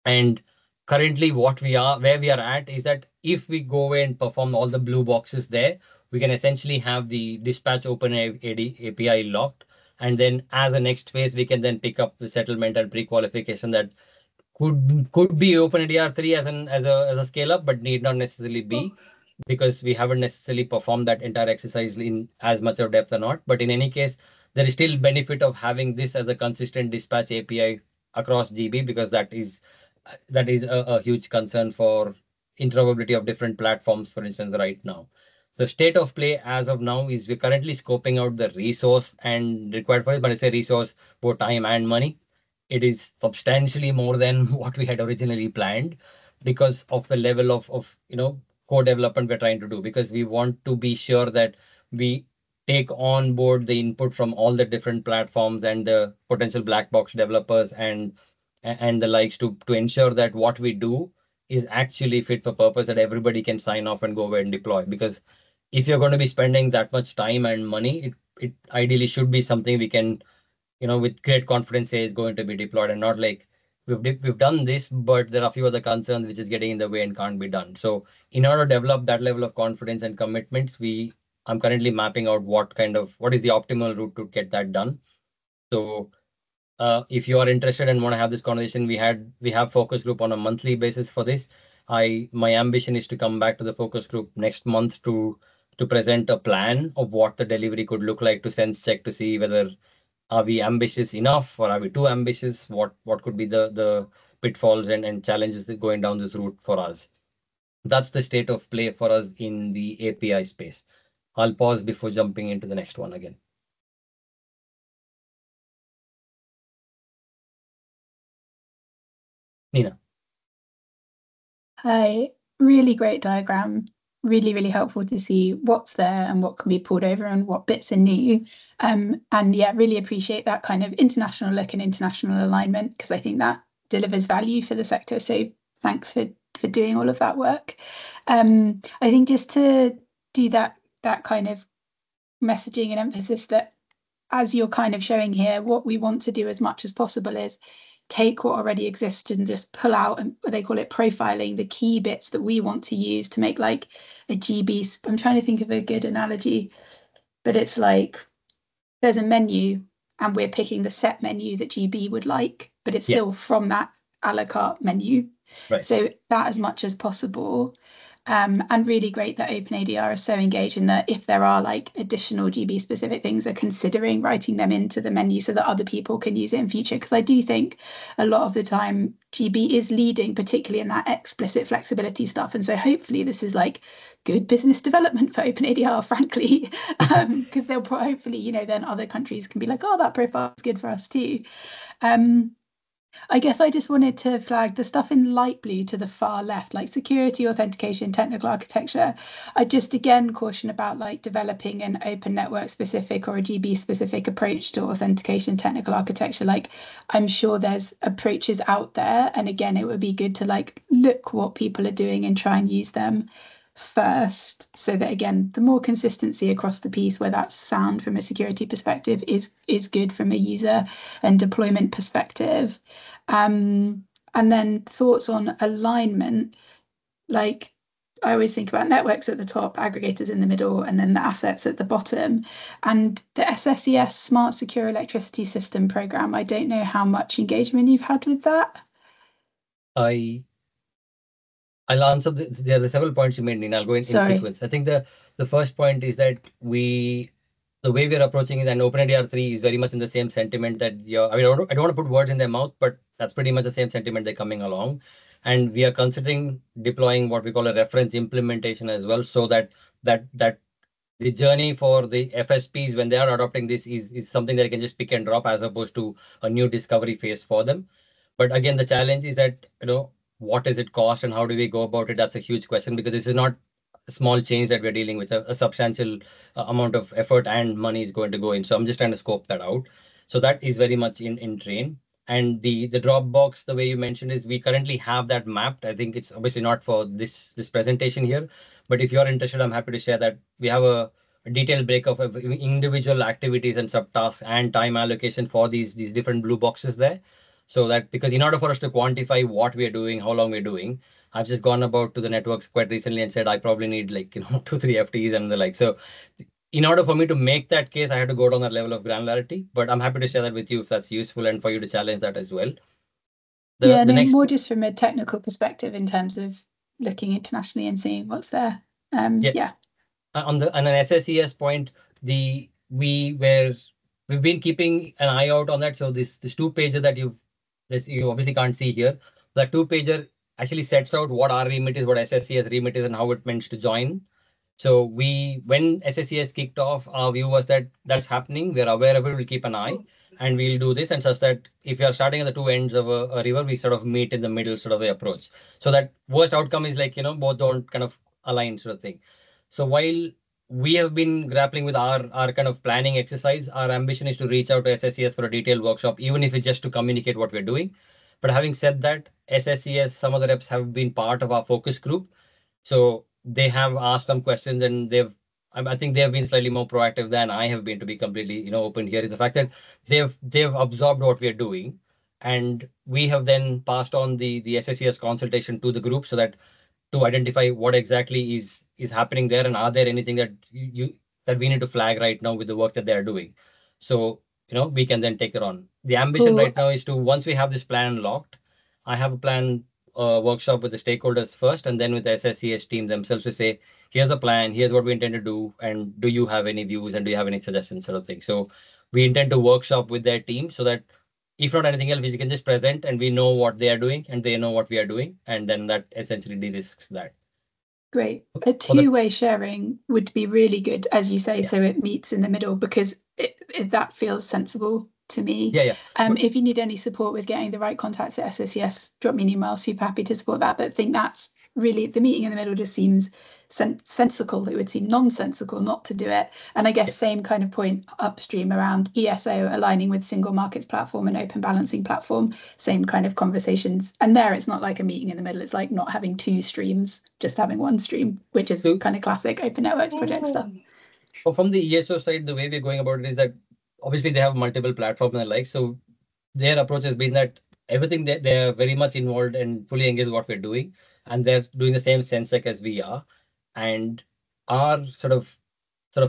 B: And currently where we are at is that if we go away and perform all the blue boxes there, we can essentially have the dispatch OpenAD API locked. And then as a next phase, we can then pick up the settlement and pre-qualification that could be OpenADR3 as a scale up, but need not necessarily be, because we haven't necessarily performed that entire exercise in as much of depth or not. But in any case, there is still benefit of having this as a consistent dispatch API across GB, because that is a huge concern for interoperability of different platforms, for instance, right now. The state of play as of now is we're currently scoping out the resource and required for it. When I say resource, both time and money, it is substantially more than what we had originally planned, because of the level of co-development we're trying to do, because we want to be sure that we take on board the input from all the different platforms and the potential black box developers and the likes to ensure that what we do is actually fit for purpose, that everybody can sign off and go away and deploy. Because if you're going to be spending that much time and money, it ideally should be something we can, with great confidence say is going to be deployed, and not like we've done this, but there are a few other concerns which is getting in the way and can't be done. So in order to develop that level of confidence and commitments, I'm currently mapping out what is the optimal route to get that done. So if you are interested and want to have this conversation, we have focus group on a monthly basis for this. My ambition is to come back to the focus group next month to present a plan of what the delivery could look like, to sense check to see whether are we ambitious enough or are we too ambitious? What could be the pitfalls and challenges that going down this route for us? That's the state of play for us in the API space. I'll pause before jumping into the next one again. Nina.
F: Hi, really great diagram. Really, really helpful to see what's there and what can be pulled over and what bits are new. And yeah, really appreciate that kind of international look and international alignment, because I think that delivers value for the sector. So thanks for doing all of that work. I think just to do that kind of messaging and emphasis, that as you're kind of showing here, what we want to do as much as possible is take what already exists and just pull out, and they call it profiling, the key bits that we want to use to make like a GB. I'm trying to think of a good analogy, but it's like there's a menu and we're picking the set menu that GB would like, but it's still from that a la carte menu. Right. So that as much as possible. And really great that OpenADR is so engaged in that if there are like additional GB specific things, are considering writing them into the menu so that other people can use it in future. Because I do think a lot of the time GB is leading, particularly in that explicit flexibility stuff. And so hopefully this is like good business development for OpenADR, frankly, because they'll hopefully, then other countries can be like, oh, that profile is good for us too. I guess I just wanted to flag the stuff in light blue to the far left, like security, authentication, technical architecture. I just again caution about like developing an open network specific or a GB specific approach to authentication, technical architecture. Like I'm sure there's approaches out there. And again, it would be good to like look what people are doing and try and use them first, so that again the more consistency across the piece, where that's sound from a security perspective, is good from a user and deployment perspective. And then thoughts on alignment, like I always think about networks at the top, aggregators in the middle, and then the assets at the bottom. And the SSES Smart Secure Electricity System program, I don't know how much engagement you've had with that.
B: I'll answer there are several points you made, Nina. I'll go in sequence. I think the first point is that the way we're approaching it, and OpenADR3 is very much in the same sentiment that I don't want to put words in their mouth, but that's pretty much the same sentiment they're coming along. And we are considering deploying what we call a reference implementation as well, so that the journey for the FSPs when they are adopting this is something that they can just pick and drop, as opposed to a new discovery phase for them. But again, the challenge is that, what does it cost and how do we go about it? That's a huge question, because this is not a small change that we're dealing with. A substantial amount of effort and money is going to go in. So I'm just trying to scope that out. So that is very much in train. And the Dropbox, the way you mentioned, is we currently have that mapped. I think it's obviously not for this presentation here, but if you're interested, I'm happy to share that we have a detailed breakup of individual activities and subtasks and time allocation for these different blue boxes there. So that, because in order for us to quantify what we are doing, how long we're doing, I've just gone about to the networks quite recently and said, I probably need like, 2-3 FTs and the like. So in order for me to make that case, I had to go down that level of granularity, but I'm happy to share that with you if that's useful and for you to challenge that as well.
F: More just from a technical perspective in terms of looking internationally and seeing what's there.
B: On an SSES point, we've been keeping an eye out on that. So this 2-pager that you obviously can't see here, that 2-pager actually sets out what our remit is, what SSES remit is, and how it meant to join. So when SSES kicked off, our view was that that's happening. We're aware of it. We'll keep an eye, and we'll do this, and such that if you're starting at the two ends of a river, we sort of meet in the middle sort of the approach. So that worst outcome is like, both don't kind of align sort of thing. So while we have been grappling with our kind of planning exercise, our ambition is to reach out to SSES for a detailed workshop, even if it's just to communicate what we're doing. But having said that, SSES, some of the reps have been part of our focus group. So they have asked some questions, and I think they have been slightly more proactive than I have been, to be completely, open here, is the fact that they've absorbed what we are doing. And we have then passed on the SSES consultation to the group so that to identify what exactly is happening there, and are there anything that that we need to flag right now with the work that they're doing. So, we can then take it on. The ambition right now is to, once we have this plan locked, I have a plan workshop with the stakeholders first, and then with the SSES team themselves to say, here's the plan, here's what we intend to do, and do you have any views and do you have any suggestions, sort of thing. So we intend to workshop with their team so that if not anything else, we can just present and we know what they are doing and they know what we are doing, and then that essentially de-risks that.
F: Great. A two-way sharing would be really good, as you say, so it meets in the middle, because that feels sensible to me. If you need any support with getting the right contacts at SSES, drop me an email. Super happy to support that. But I think that's really, the meeting in the middle just seems sensical. It would seem nonsensical not to do it. And I guess same kind of point upstream around ESO aligning with single markets platform and open balancing platform, same kind of conversations. And there it's not like a meeting in the middle. It's like not having two streams, just having one stream, which is kind of classic open networks project stuff.
B: So from the ESO side, the way we're going about it is that obviously they have multiple platforms and the like. So their approach has been that everything they're very much involved and fully engaged with what we're doing. And they're doing the same sense check as we are. And our sort of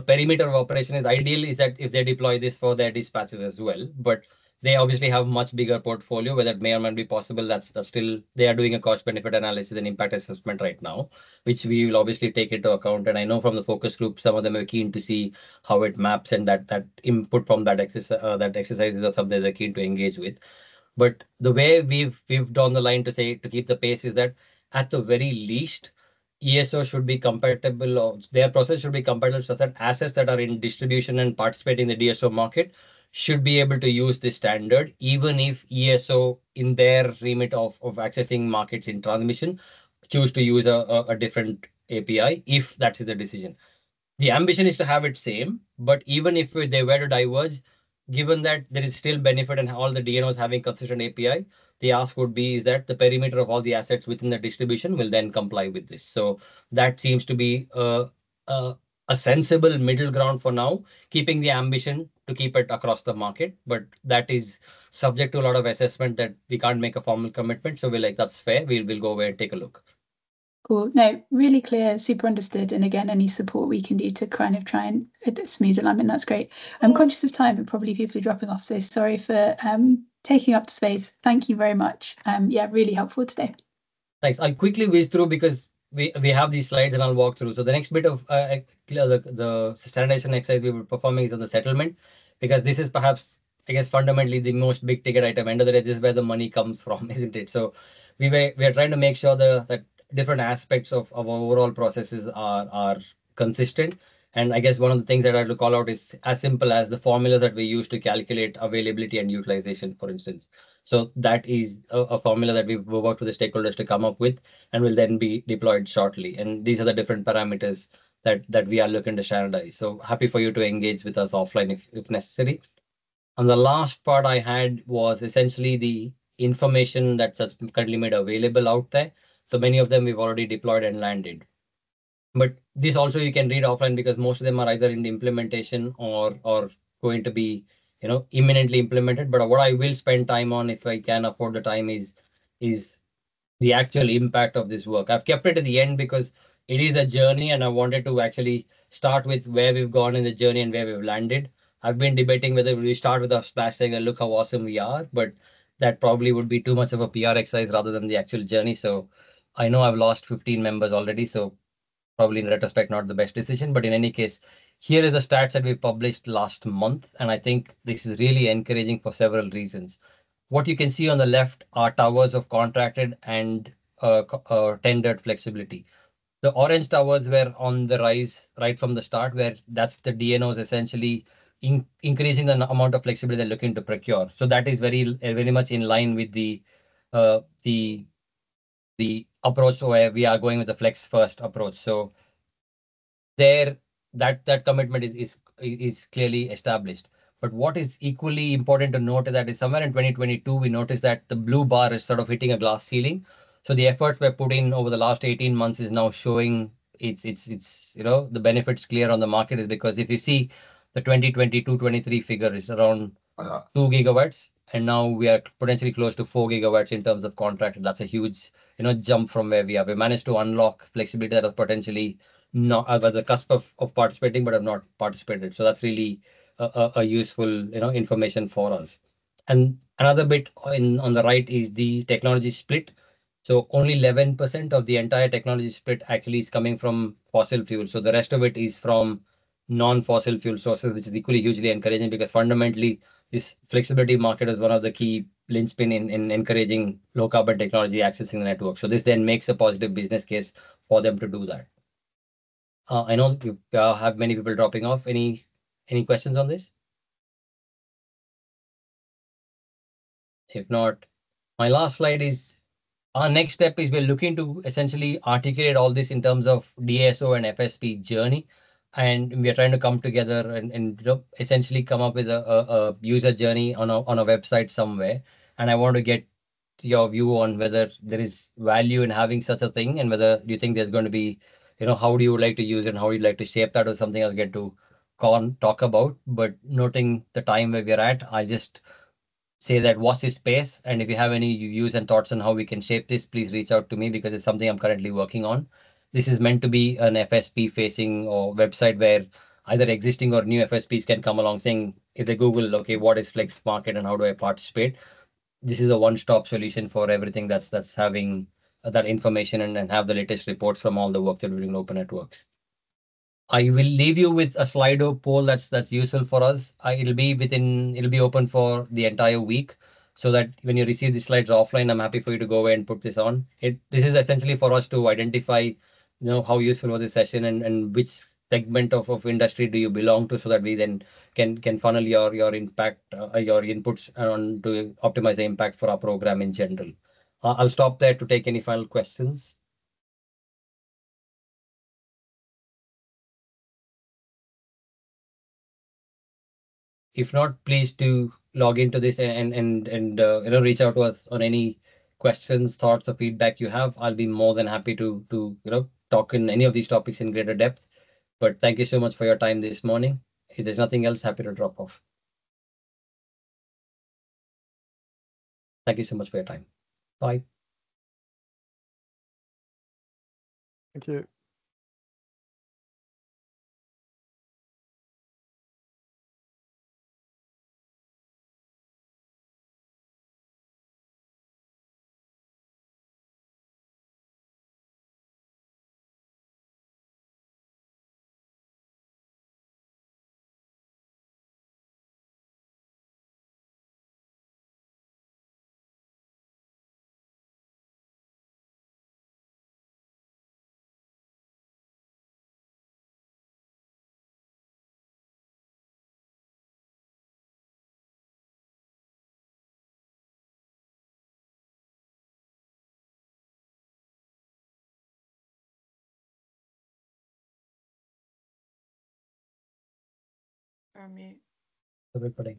B: perimeter of operation is ideal is that if they deploy this for their dispatches as well, but they obviously have much bigger portfolio where that may or may not be possible. That's still, they are doing a cost benefit analysis and impact assessment right now, which we will obviously take into account. And I know from the focus group, some of them are keen to see how it maps, and that input from that exercise is something they're keen to engage with. But the way we've drawn the line to say to keep the pace is that at the very least, ESO should be compatible, or their process should be compatible so that assets that are in distribution and participating in the DSO market should be able to use this standard, even if ESO in their remit of accessing markets in transmission choose to use a different API, if that's the decision. The ambition is to have it same, but even if they were to diverge, given that there is still benefit and all the DNOs having consistent API, the ask would be is that the perimeter of all the assets within the distribution will then comply with this. So that seems to be a sensible middle ground for now, keeping the ambition to keep it across the market. But that is subject to a lot of assessment that we can't make a formal commitment. So we're like, that's fair. We'll go away and take a look.
F: Cool. No, really clear, super understood. And again, any support we can do to kind of try and smooth alignment, that's great. I'm conscious of time, but probably people are dropping off. So sorry for taking up space. Thank you very much. Really helpful today.
B: Thanks. I'll quickly whiz through because we have these slides and I'll walk through. So the next bit of the standardization exercise we were performing is on the settlement, because this is perhaps, I guess, fundamentally the most big ticket item. End of the day, this is where the money comes from, isn't it? So we are trying to make sure that different aspects of our overall processes are consistent. And I guess one of the things that I have to call out is as simple as the formula that we use to calculate availability and utilization, for instance. So that is a formula that we've worked with the stakeholders to come up with and will then be deployed shortly. And these are the different parameters that we are looking to standardize. So happy for you to engage with us offline if necessary. And the last part I had was essentially the information that's currently made available out there. So many of them we've already deployed and landed. But this also you can read offline because most of them are either in the implementation or going to be, imminently implemented. But what I will spend time on, if I can afford the time, is the actual impact of this work. I've kept it at the end because it is a journey, and I wanted to actually start with where we've gone in the journey and where we've landed. I've been debating whether we start with a splash saying, look how awesome we are, but that probably would be too much of a PR exercise rather than the actual journey. So I know I've lost 15 members already, so probably in retrospect, not the best decision. But in any case, here is the stats that we published last month, and I think this is really encouraging for several reasons. What you can see on the left are towers of contracted and tendered flexibility. The orange towers were on the rise right from the start, where that's the DNOs essentially increasing the amount of flexibility they're looking to procure. So that is very much in line with the approach where we are going with the flex first approach. So there, that commitment is clearly established. But what is equally important to note is that is somewhere in 2022, we noticed that the blue bar is sort of hitting a glass ceiling. So the efforts were put in over the last 18 months is now showing it's the benefits clear on the market, is because if you see the 2022-23 figure is around 2 gigawatts, and now we are potentially close to 4 gigawatts in terms of contract. That's a huge jump from where we are. We managed to unlock flexibility that was potentially not at the cusp of participating, but have not participated. So that's really a useful information for us. And another bit on the right is the technology split. So only 11% of the entire technology split actually is coming from fossil fuel. So the rest of it is from non-fossil fuel sources, which is equally hugely encouraging, because fundamentally this flexibility market is one of the key linchpin in encouraging low carbon technology accessing the network. So this then makes a positive business case for them to do that. I know you have many people dropping off. Any questions on this? If not, my last slide is our next step is we're looking to essentially articulate all this in terms of DSO and FSP journey. And we are trying to come together and essentially come up with a user journey on a website somewhere. And I want to get your view on whether there is value in having such a thing, and whether you think there's going to be, how do you like to use it and how you'd like to shape that, or something I'll get to talk about. But noting the time where we're at, I just say that watch this space. And if you have any views and thoughts on how we can shape this, please reach out to me, because it's something I'm currently working on. This is meant to be an FSP facing or website where either existing or new FSPs can come along saying, if they Google, okay, what is Flex Market and how do I participate? This is a one-stop solution for everything that's having that information and have the latest reports from all the work that we're doing in open networks. I will leave you with a Slido poll that's useful for us. It'll be open for the entire week, so that when you receive the slides offline, I'm happy for you to go away and put this on. This is essentially for us to identify, how useful was the session and which segment of industry do you belong to, so that we then can funnel your impact, your inputs on to optimize the impact for our program in general. I'll stop there to take any final questions. If not, please do log into this and reach out to us on any questions, thoughts, or feedback you have. I'll be more than happy to talk in any of these topics in greater depth. But thank you so much for your time this morning. If there's nothing else, happy to drop off. Thank you so much for your time. Bye.
C: Thank you.
B: Everybody.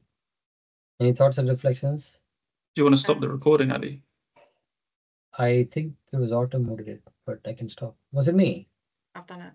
B: Any thoughts and reflections?
A: Do you want to stop the recording, Abby?
B: I think it was Autumn who did it, but I can stop. Was it me?
H: I've done it.